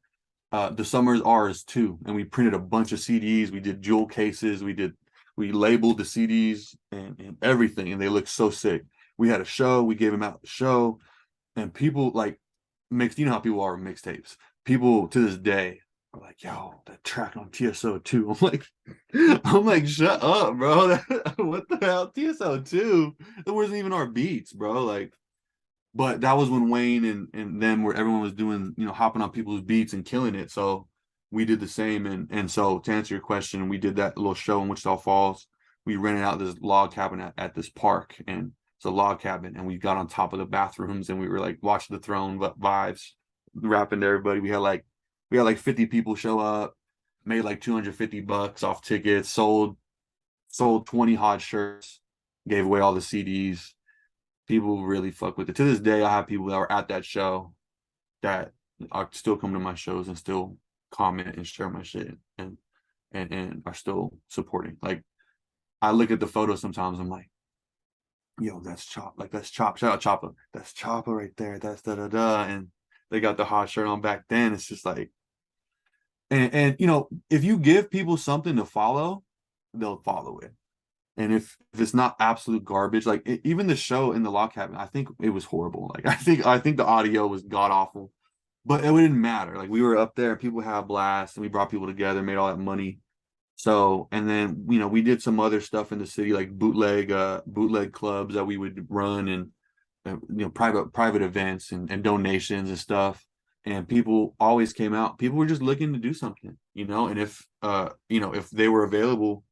The Summer's Ours too, and we printed a bunch of CDs. We did jewel cases. We labeled the CDs and everything, and they looked so sick. We had a show. We gave them out the show, and people like mixed. You know how people are with mixtapes. People to this day are like, "Yo, that track on TSO2." I'm like, shut up, bro. What the hell, TSO2? It wasn't even our beats, bro. Like. But that was when Wayne and them, where everyone was doing, you know, hopping on people's beats and killing it. So we did the same. And so to answer your question, we did that little show in Wichita Falls. We rented out this log cabin at this park, and it's a log cabin. And we got on top of the bathrooms, and we were like watching the throne vibes, rapping to everybody. We had like 50 people show up, made like $250 off tickets, sold 20 Hodge shirts, gave away all the CDs. People really fuck with it. To this day, I have people that were at that show that are still come to my shows and still comment and share my shit and are still supporting. Like I look at the photos sometimes, I'm like, yo, that's Chop. Like that's Chop. Shout out Choppa. That's Choppa right there. That's da. And they got the hot shirt on back then. It's just like, and you know, if you give people something to follow, they'll follow it. And if it's not absolute garbage, like even the show in the log cabin, I think it was horrible. Like I think the audio was god awful, but it didn't matter. Like we were up there, people had a blast, and we brought people together, made all that money. So, and then, you know, we did some other stuff in the city, like bootleg clubs that we would run, and you know, private events and donations and stuff. And people always came out. People were just looking to do something, you know, and if you know, if they were available,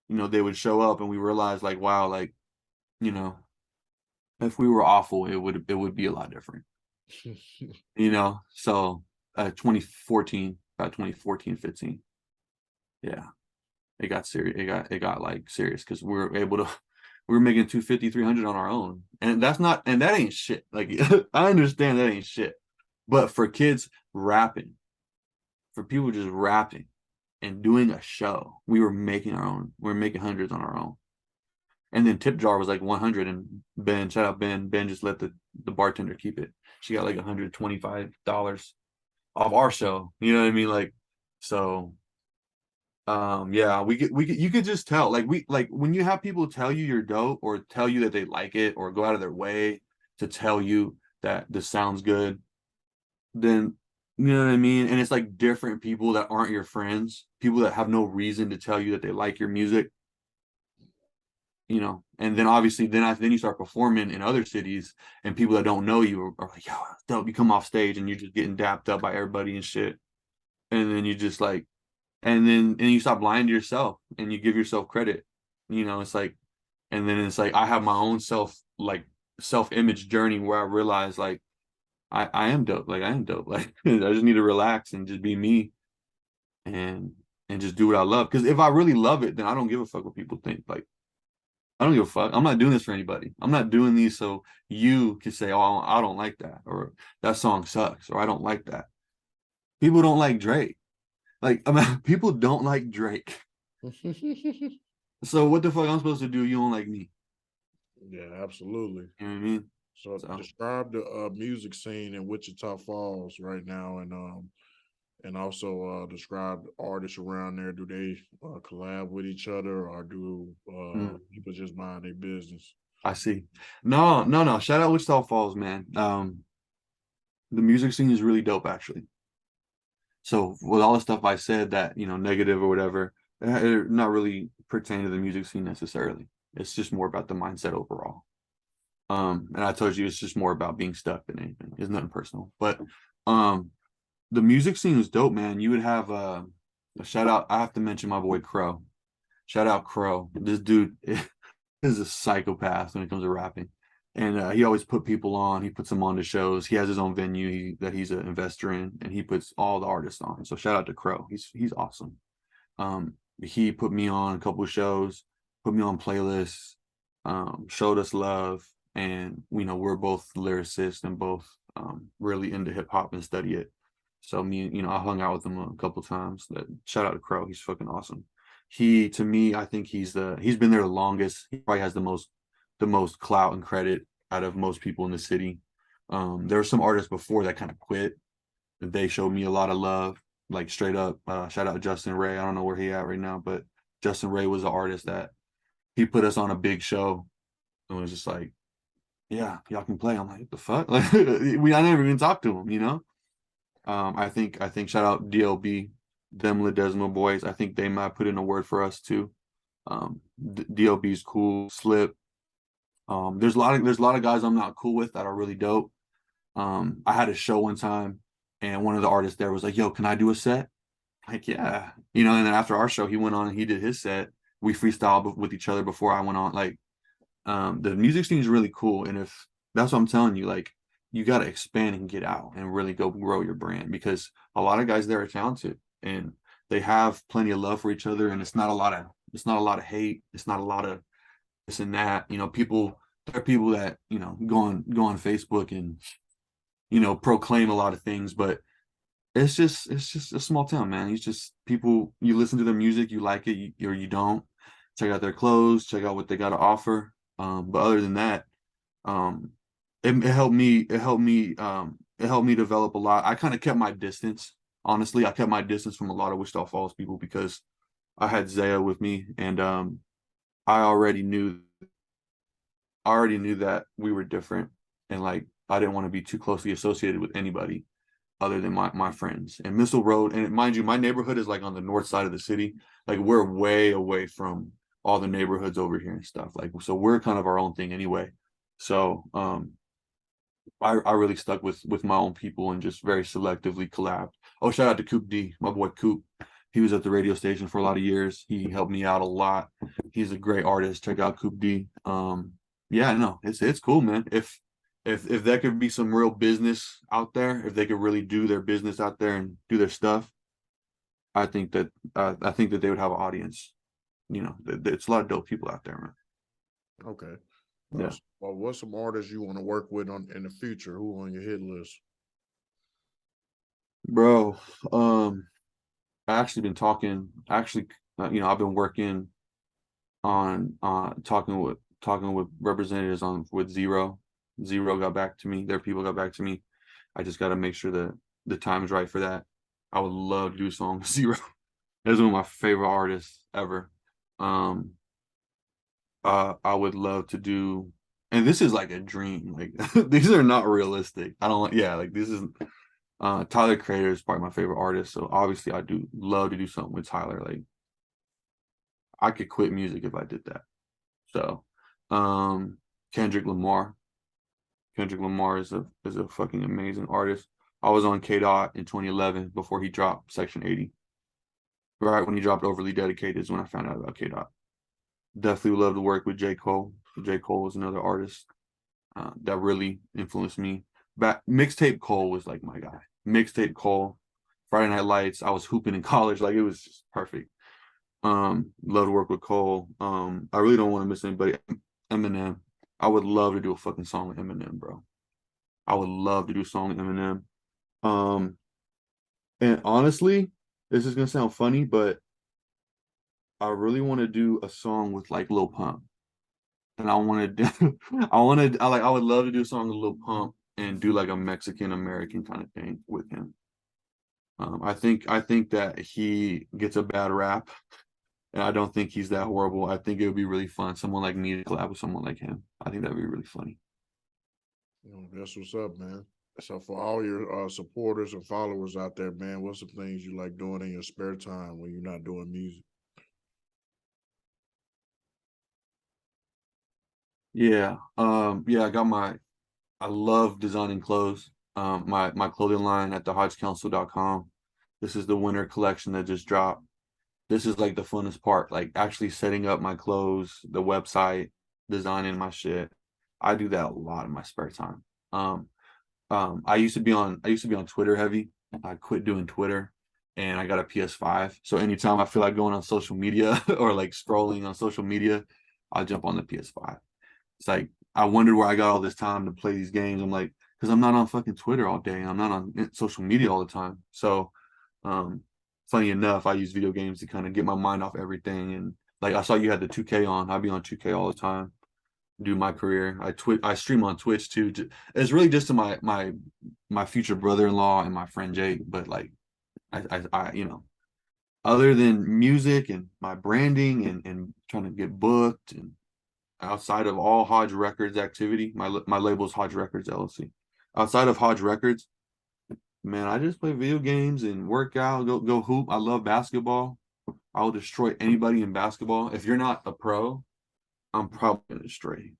you know, they would show up, and we realized like, wow, like, you know, if we were awful, it would be a lot different, you know. So 2014, about 2014, 15. Yeah. It got serious. It got like serious because we were able to we were making 250, 300 on our own. And that ain't shit. Like I understand that ain't shit. But for kids rapping, for people just rapping and doing a show, we were making our own. We were making hundreds on our own. And then tip jar was like 100, and Ben, shout out Ben just let the bartender keep it. She got like $125 off our show. You know what I mean? Like, so yeah, you could just tell, like, when you have people tell you you're dope, or tell you that they like it, or go out of their way to tell you that this sounds good, then you know what I mean. And it's like different people that aren't your friends, people that have no reason to tell you that they like your music, you know. And then obviously then you start performing in other cities, and people that don't know you are like, yo, dope. You come off stage and you're just getting dapped up by everybody and shit, and then you just like, and you stop lying to yourself, and you give yourself credit, you know. It's like, and then it's like I have my own self-image journey where I realize like I am dope, like I am dope, like I just need to relax and just be me, and just do what I love, because if I really love it, then I don't give a fuck what people think. Like I don't give a fuck. I'm not doing this for anybody. I'm not doing these so you can say, oh, I don't like that, or that song sucks, or I don't like that. People don't like Drake. Like, I mean, people don't like Drake. So what the fuck I'm supposed to do? You don't like me? Yeah, absolutely. You know what I mean? So So describe the music scene in Wichita Falls right now, and also describe the artists around there. Do they collab with each other, or do people just mind their business? I see. No. Shout out Wichita Falls, man. The music scene is really dope, actually. So with all the stuff I said that, you know, negative or whatever, it not really pertaining to the music scene necessarily. It's just more about the mindset overall. And I told you it's just more about being stuck than anything. It's nothing personal. But the music scene is dope, man. You would have a shout out. I have to mention my boy Crow. Shout out Crow. This dude is a psychopath when it comes to rapping. And he always put people on. He puts them on to shows. He has his own venue that he's an investor in, and he puts all the artists on. So shout out to Crow. He's awesome. He put me on a couple of shows, put me on playlists, showed us love, and you know, we're both lyricists and both really into hip hop and study it. So me, you know, I hung out with him a couple of times. Shout out to Crow. He's fucking awesome. He, to me, I think he's been there the longest. He probably has the most clout and credit out of most people in the city. There were some artists before that kind of quit. They showed me a lot of love, like straight up. Shout out Justin Ray. I don't know where he at right now, but Justin Ray was an artist that he put us on a big show, and was just like, yeah, y'all can play. I'm like, what the fuck? Like, I never even talked to him, you know. I think shout out DLB, them Ledesma boys. I think they might put in a word for us too. DLB's cool. Slip. There's a lot of guys I'm not cool with that are really dope. I had a show one time, and one of the artists there was like, yo, can I do a set? Like, yeah, you know. And then after our show, he went on and he did his set. We freestyled with each other before I went on. Like, the music scene is really cool, and if that's what I'm telling you, like, you got to expand and get out and really go grow your brand, because a lot of guys there are talented and they have plenty of love for each other, and it's not a lot of hate. It's not a lot of this and that. You know, there are people that, you know, go on Facebook and, you know, proclaim a lot of things, but it's just a small town, man. It's just people, you listen to their music, you like it, or you don't. Check out their clothes, check out what they got to offer. But other than that, it helped me develop a lot. I kind of kept my distance. Honestly, I kept my distance from a lot of Wichita Falls people because I had Zaya with me, and I already knew that we were different, and like I didn't want to be too closely associated with anybody. other than my friends. And Missile Road, and mind you, my neighborhood is like on the north side of the city. Like we're way away from all the neighborhoods over here and stuff. Like, so we're kind of our own thing anyway. So I really stuck with my own people and just very selectively collabed. Oh, shout out to Coop D, my boy Coop. He was at the radio station for a lot of years. He helped me out a lot. He's a great artist. Check out Coop D. Yeah, no, it's cool, man. If there could be some real business out there, if they could really do their business out there and do their stuff, I think that they would have an audience. You know, it's a lot of dope people out there, man. Okay. Yeah. Well, what's some artists you want to work with in the future? Who on your hit list? Bro, I actually been talking. You know, I've been working on talking with representatives with Zero. Zero got back to me. Their people got back to me. I just got to make sure that the time is right for that. I would love to do a song with Zero. That's one of my favorite artists ever. I would love to do, and this is like a dream. Like these are not realistic. I don't. Yeah, like this is. Tyler Creator is probably my favorite artist, so obviously I do love to do something with Tyler. Like I could quit music if I did that. So, Kendrick Lamar. Kendrick Lamar is a fucking amazing artist. I was on K Dot in 2011 before he dropped Section 80. Right when he dropped Overly Dedicated is when I found out about K Dot. Definitely would love to work with J. Cole. J. Cole was another artist that really influenced me. Mixtape Cole was like my guy. Mixtape Cole, Friday Night Lights. I was hooping in college, like it was just perfect. Love to work with Cole. I really don't want to miss anybody. Eminem. I would love to do a fucking song with Eminem, bro. I would love to do a song with Eminem. And honestly, this is gonna sound funny, but I really want to do a song with like Lil Pump. And I want to do, I would love to do a song with Lil Pump and do like a Mexican American kind of thing with him. I think that he gets a bad rap, and I don't think he's that horrible. I think it would be really fun. Someone like me to collab with someone like him. I think that'd be really funny. That's what's up, man. So for all your supporters and followers out there, man, what's some things you like doing in your spare time when you're not doing music? Yeah. I love designing clothes. My clothing line at thehodgecouncil.com. This is the winter collection that just dropped. This is like the funnest part, like actually setting up my clothes, the website, designing my shit. I do that a lot in my spare time. I used to be on Twitter heavy. I quit doing Twitter and I got a PS5. So anytime I feel like going on social media or like scrolling on social media, I'll jump on the PS5. It's like I wondered where I got all this time to play these games. I'm like, because I'm not on fucking Twitter all day. I'm not on social media all the time. So funny enough, I use video games to kind of get my mind off everything. And like I saw you had the 2K on. I'll be on 2K all the time. Do my career. I stream on Twitch too. It's really just to my future brother-in-law and my friend Jake. But like I you know, other than music and my branding and trying to get booked and outside of all Hodge Records activity, my label is Hodge Records LLC. Outside of Hodge Records, man, I just play video games and work out, go hoop. I love basketball. I will destroy anybody in basketball. If you're not a pro, I'm probably gonna destroy you.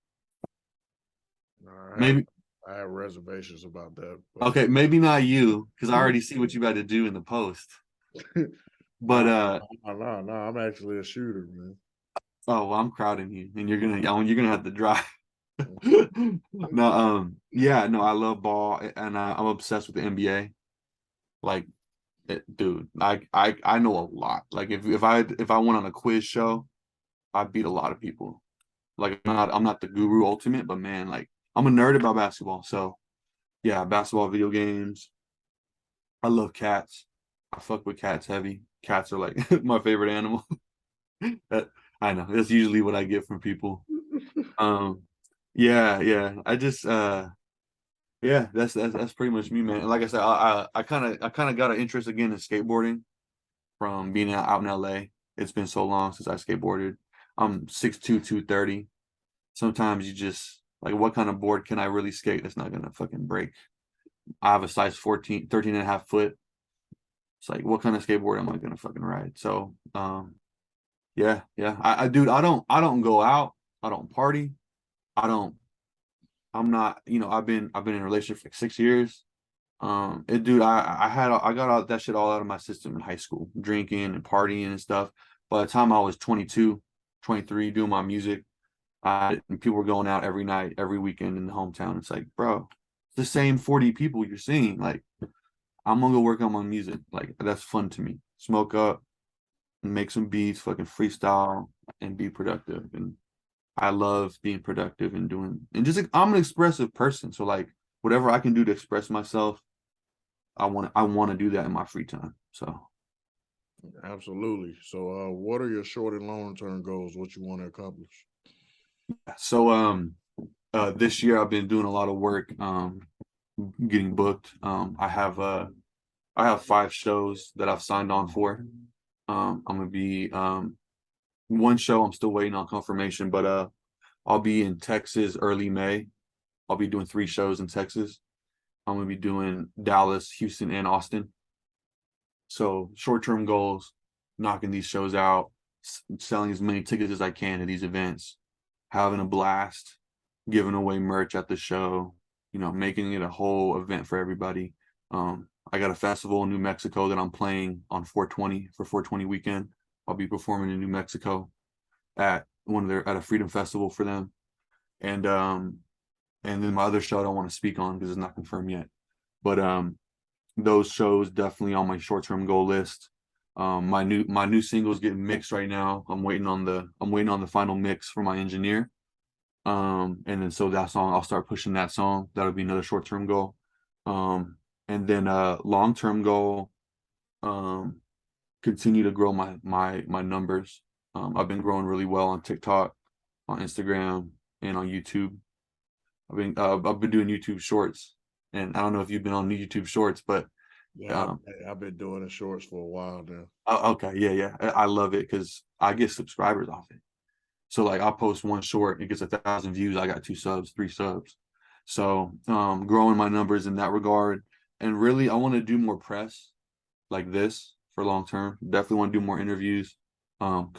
Maybe I have reservations about that. Okay, maybe not you, because I already see what you got to do in the post. But no, I'm actually a shooter, man. Oh, well, I'm crowding you, and you're gonna have to drive. No, yeah, no, I love ball, and I'm obsessed with the NBA. Like, dude, I know a lot. Like, if I went on a quiz show, I beat a lot of people. Like, I'm not the guru ultimate, but man, like, I'm a nerd about basketball. So, yeah, basketball, video games. I love cats. I fuck with cats heavy. Cats are like my favorite animal. I know that's usually what I get from people. Yeah. I just yeah, that's pretty much me, man. And like I said, I kind of got an interest again in skateboarding from being out in LA. It's been so long since I skateboarded. I'm 6'2", 230. Sometimes you just like, what kind of board can I really skate that's not gonna fucking break? I have a size 13 and a half foot. It's like, what kind of skateboard am I gonna fucking ride? So yeah. Dude, I don't go out, I don't party, I'm not, I've been in a relationship for like 6 years. Dude, I got all that shit all out of my system in high school, drinking and partying and stuff. By the time I was 22, 23, doing my music, and people were going out every night, every weekend in the hometown. It's like, bro, it's the same 40 people you're seeing. Like, I'm gonna go work on my music. Like, that's fun to me. Smoke up, make some beats, fucking freestyle, and be productive. And I love being productive and just like, I'm an expressive person. So like, whatever I can do to express myself, I want to do that in my free time. So Absolutely. So, what are your short and long term goals? What you want to accomplish? this year I've been doing a lot of work, getting booked. I have 5 shows that I've signed on for. I'm gonna be one show I'm still waiting on confirmation, but I'll be in Texas early May. I'll be doing 3 shows in Texas. I'm gonna be doing Dallas, Houston, and Austin. So short-term goals, knocking these shows out, selling as many tickets as I can to these events, having a blast, giving away merch at the show, making it a whole event for everybody. I got a festival in New Mexico that I'm playing on 420 for 420 weekend. I'll be performing in New Mexico at a Freedom Festival for them. And then my other show I don't want to speak on because it's not confirmed yet. But those shows definitely on my short-term goal list. My new single's getting mixed right now. I'm waiting on the final mix for my engineer. And then so that song, I'll start pushing that song. That'll be another short-term goal. And then long-term goal, continue to grow my numbers. I've been growing really well on TikTok, on Instagram, and on YouTube. I've been doing YouTube shorts, and I don't know if you've been on YouTube shorts, but Yeah, I've been doing the shorts for a while now. okay, yeah, I love it because I get subscribers off it. So like, I'll post one short, it gets 1,000 views, I got 2 subs, 3 subs. So growing my numbers in that regard, and really I want to do more press like this for long term. Definitely want to do more interviews. I'll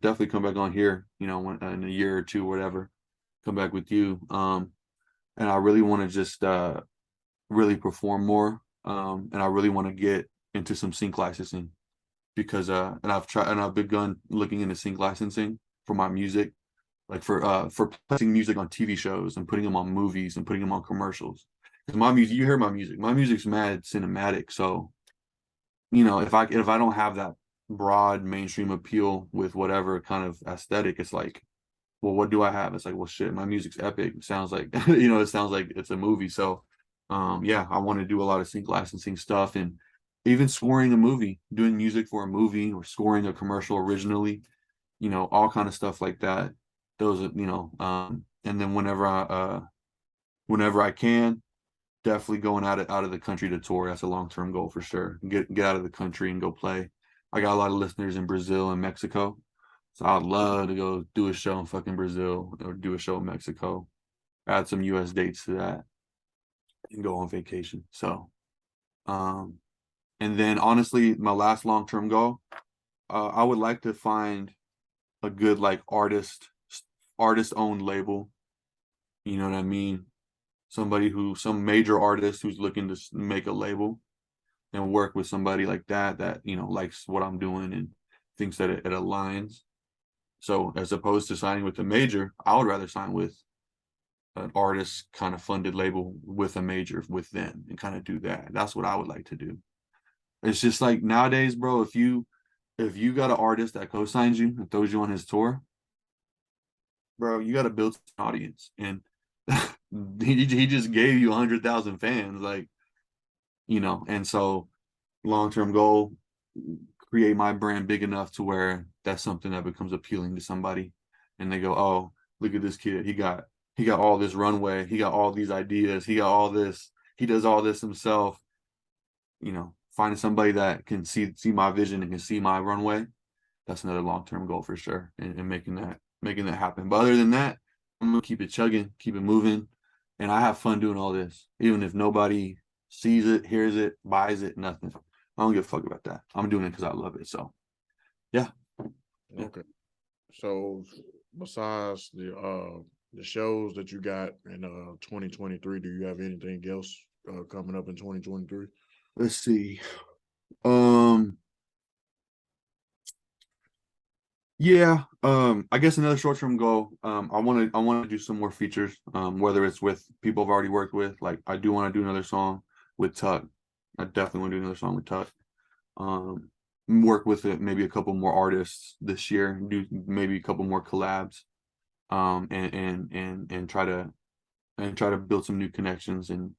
definitely come back on here, when, in a year or 2, whatever, come back with you. And I really want to just really perform more. And I really want to get into some sync licensing because and I've begun looking into sync licensing for my music, like for placing music on TV shows and putting them on movies and putting them on commercials. Because my music, you hear my music. My music's mad cinematic. So, if I don't have that broad mainstream appeal with whatever kind of aesthetic, it's like, well, what do I have? It's like, well, shit, my music's epic. It sounds like, it sounds like it's a movie. So, yeah, I want to do a lot of sync licensing stuff and even scoring a movie, doing music for a movie or scoring a commercial originally, all kind of stuff like that. Those are, and then whenever I can, definitely going out of the country to tour. That's a long-term goal for sure. Get out of the country and go play. I got a lot of listeners in Brazil and Mexico. So I'd love to go do a show in fucking Brazil or do a show in Mexico, add some US dates to that and go on vacation. So, and then honestly, my last long-term goal, I would like to find a good like artist-owned label. You know what I mean? Some major artist who's looking to make a label and work with somebody like that likes what I'm doing and thinks that it aligns. So as opposed to signing with a major, I would rather sign with an artist kind of funded label with a major with them and kind of do that. That's what I would like to do. It's just like nowadays, bro, if you got an artist that co-signs you and throws you on his tour, bro, you got to build an audience. And he just gave you 100,000 fans, like, and so long-term goal, create my brand big enough to where that's something that becomes appealing to somebody and they go, oh, look at this kid, he got all this runway, he got all these ideas, he got all this, he does all this himself. Finding somebody that can see my vision and can see my runway, that's another long-term goal for sure, and making that happen. But other than that, I'm gonna keep it chugging, keep it moving, and I have fun doing all this, even if nobody sees it, hears it, buys it, nothing. I don't give a fuck about that. I'm doing it because I love it. So yeah. Okay. So besides the shows that you got in 2023, do you have anything else coming up in 2023? Let's see. Yeah, I guess another short-term goal. I want to do some more features. Whether it's with people I've already worked with, like I do want to do another song with Tuck. I definitely want to do another song with Tuck. Work with it, maybe a couple more artists this year. Do maybe a couple more collabs. And try to build some new connections and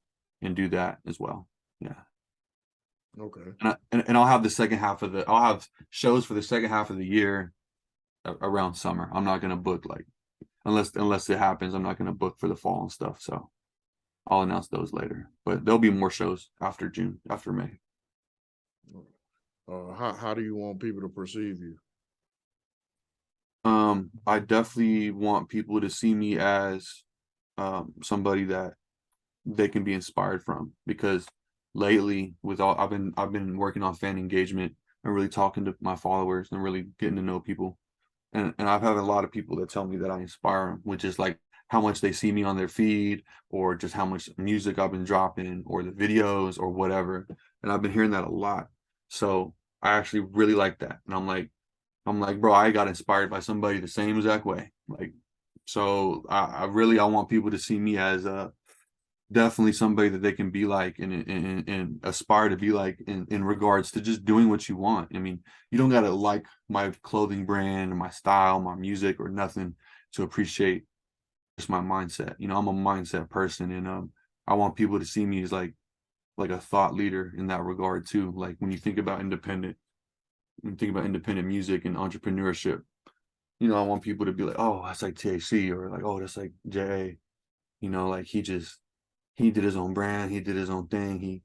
do that as well. Yeah. Okay. And I'll have the second half of I'll have shows for the second half of the year around summer. I'm not gonna book like unless it happens, I'm not gonna book for the fall and stuff. So I'll announce those later. But there'll be more shows after June, after May. How do you want people to perceive you? I definitely want people to see me as somebody that they can be inspired from, because lately with all I've been working on fan engagement and really talking to my followers and really getting to know people. And I've had a lot of people that tell me that I inspire them, which is like how much they see me on their feed, or just how much music I've been dropping, or the videos, or whatever. And I've been hearing that a lot. So I actually really like that. And I'm like, bro, I got inspired by somebody the same exact way. Like, so I want people to see me as definitely somebody that they can be like and aspire to be like in regards to just doing what you want. I mean, you don't gotta like my clothing brand or my style, my music or nothing to appreciate just my mindset. You know, I'm a mindset person, and I want people to see me as like a thought leader in that regard too. Like when you think about independent music and entrepreneurship, you know, I want people to be like, oh, that's like THC, or like, oh, that's like JA. You know, like he did his own brand, he did his own thing,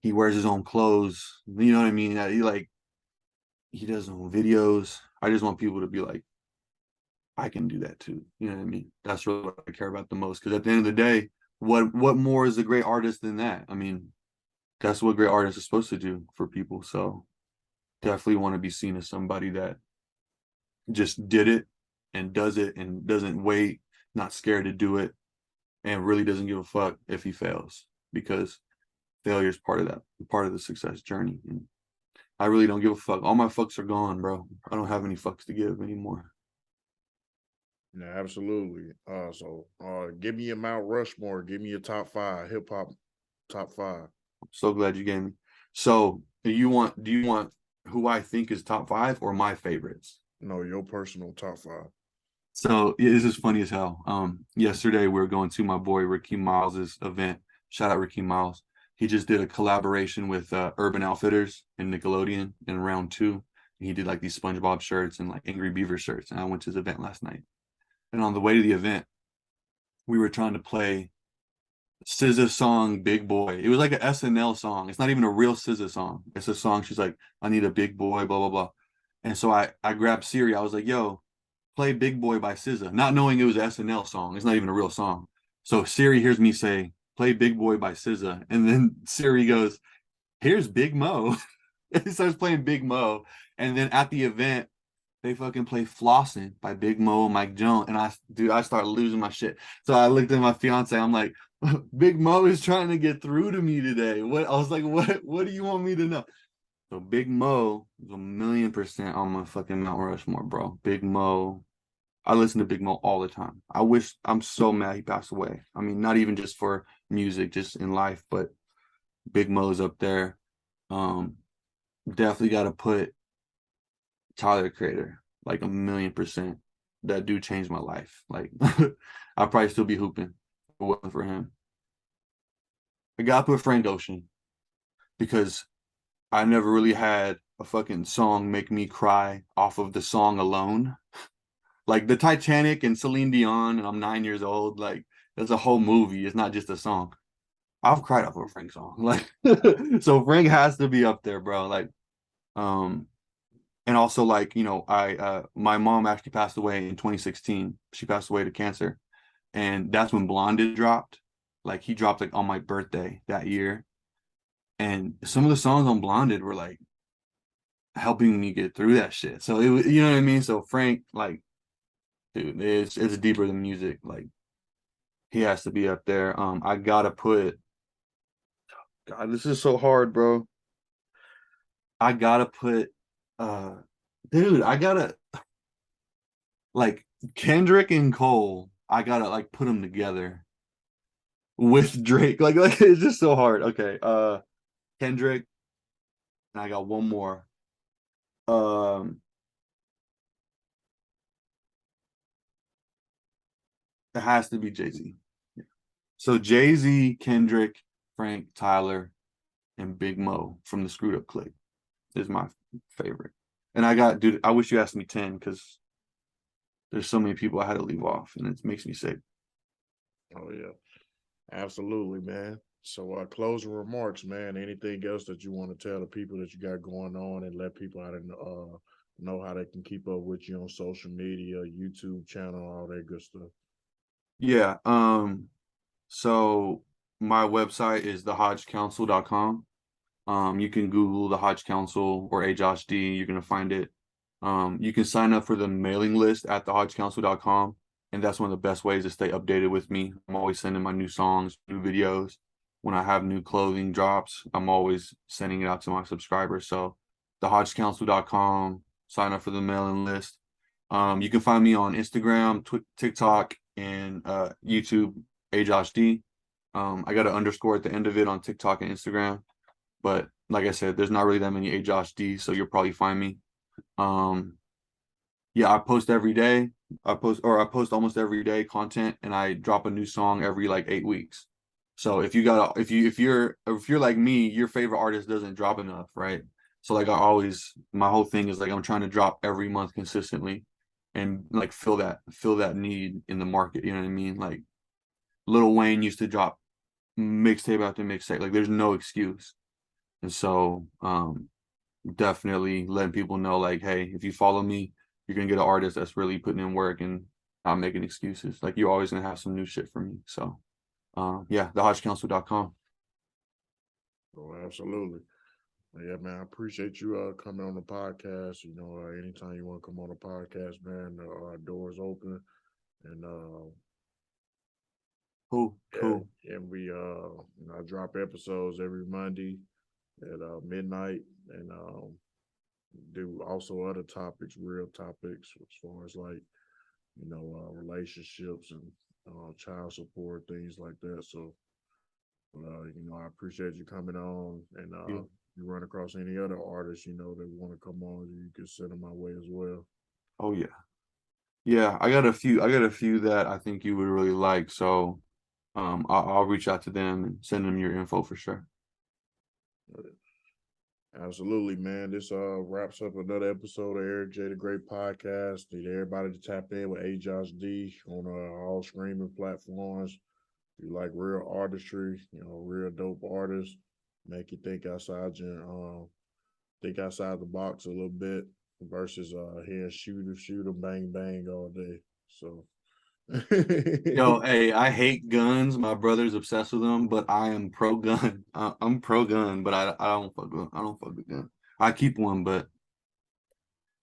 he wears his own clothes, you know what I mean? He does his own videos. I just want people to be like, I can do that too. You know what I mean? That's really what I care about the most. Because at the end of the day, what more is a great artist than that? I mean, that's what great artists are supposed to do for people. So definitely want to be seen as somebody that just did it and does it and doesn't wait, not scared to do it, and really doesn't give a fuck if he fails, because failure is part of the success journey. And I really don't give a fuck. All my fucks are gone, bro. I don't have any fucks to give anymore. Yeah, absolutely. So give me a Mount Rushmore, give me a top 5 hip hop top 5. I'm so glad you gave me. So do you want who I think is top 5 or my favorites? No, your personal top 5. So this is funny as hell. Yesterday we were going to my boy Ricky Miles's event. Shout out Ricky Miles. He just did a collaboration with Urban Outfitters and Nickelodeon in round 2. He did like these SpongeBob shirts and like Angry Beaver shirts. And I went to his event last night. And on the way to the event, we were trying to play SZA's song "Big Boy." It was like an SNL song. It's not even a real SZA song. It's a song. She's like, "I need a big boy," blah blah blah. And so I grabbed Siri. I was like, "Yo, play Big Boy by SZA," not knowing it was an SNL song. It's not even a real song. So Siri hears me say, "Play Big Boy by SZA," and then Siri goes, "Here's Big Mo." And he starts playing Big Mo. And then at the event, they fucking play "Flossin" by Big Mo and Mike Jones. And I start losing my shit. So I looked at my fiance. I'm like, Big Mo is trying to get through to me today. I was like, what do you want me to know? So Big Mo is 1,000,000% on my fucking Mount Rushmore, bro. Big Mo. I listen to Big Mo all the time. I'm so mad he passed away. I mean, not even just for music, just in life, but Big Mo's up there. Definitely got to put Tyler, Creator, like 1,000,000%. That dude changed my life. Like, I'd probably still be hooping if it wasn't for him. I got to put Frank Ocean, because I never really had a fucking song make me cry off of the song alone. Like the Titanic and Celine Dion, and I'm 9 years old. Like, that's a whole movie. It's not just a song. I've cried off of a Frank song. Like, so Frank has to be up there, bro. Like, and also, like, you know, my mom actually passed away in 2016. She passed away to cancer, and that's when Blonded dropped. Like, he dropped like on my birthday that year, And some of the songs on Blonded were like helping me get through that shit. So it was, you know what I mean? So Frank, like, dude, it's deeper than music. Like, he has to be up there. I gotta put, God, this is so hard, bro. I gotta put, uh, dude, I gotta, like, Kendrick and Cole, I gotta like put them together with Drake. Like it's just so hard. Okay, Kendrick, and I got one more. Um, it has to be Jay-Z. So Jay-Z, Kendrick, Frank, Tyler, and Big Mo from the Screwed Up Clique is my favorite. And I got, dude, I wish you asked me 10 because there's so many people I had to leave off, and it makes me sick. Oh yeah, absolutely, man. So closing remarks, man. Anything else that you want to tell the people that you got going on, and let people how to know how they can keep up with you on social media, YouTube channel, all that good stuff. Yeah. So my website is thehodgecouncil.com. You can Google the Hodge Council or AJOSHD, you're gonna find it. You can sign up for the mailing list at thehodgecouncil.com, and that's one of the best ways to stay updated with me. I'm always sending my new songs, new videos. When I have new clothing drops, I'm always sending it out to my subscribers. So thehodgecouncil.com, sign up for the mailing list. You can find me on Instagram, TikTok, and YouTube, AJOSHD. I got an underscore at the end of it on TikTok and Instagram. But like I said, there's not really that many AJOSHDs, so you'll probably find me. Yeah, I post every day. I post almost every day content, and I drop a new song every like 8 weeks. So if you're like me, your favorite artist doesn't drop enough, right? So like my whole thing is like I'm trying to drop every month consistently and like fill that need in the market. You know what I mean? Like Lil Wayne used to drop mixtape after mixtape. Like there's no excuse. And so definitely letting people know like, hey, if you follow me, you're gonna get an artist that's really putting in work and not making excuses. Like you're always gonna have some new shit from me. So yeah, thehodgecouncil.com. Oh, absolutely. Yeah, man. I appreciate you coming on the podcast. You know, anytime you want to come on the podcast, man, our doors open. And Cool, yeah, cool. and we I drop episodes every Monday at midnight, and do also other topics, real topics, as far as like relationships and child support, things like that. So I appreciate you coming on, and Yeah. you run across any other artists that want to come on, you can send them my way as well. Oh yeah. Yeah, I got a few that I think you would really like. So I'll reach out to them and send them your info for sure. Absolutely, man. This wraps up another episode of Eric J the Great Podcast. Need everybody to tap in with AJOSHD on all streaming platforms. If you like real artistry, real dope artists, make you think outside the box a little bit versus hearing shoot 'em, bang bang all day. So Yo, hey, I hate guns. My brother's obsessed with them, but I am pro gun. I'm pro gun, but I don't fuck with gun. I keep one, but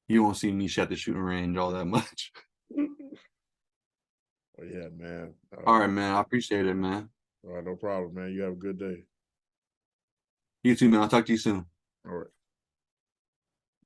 you won't see me at the shooting range all that much. well, yeah, man. All right, man. I appreciate it, man. All right, no problem, man. You have a good day. You too, man. I'll talk to you soon. All right.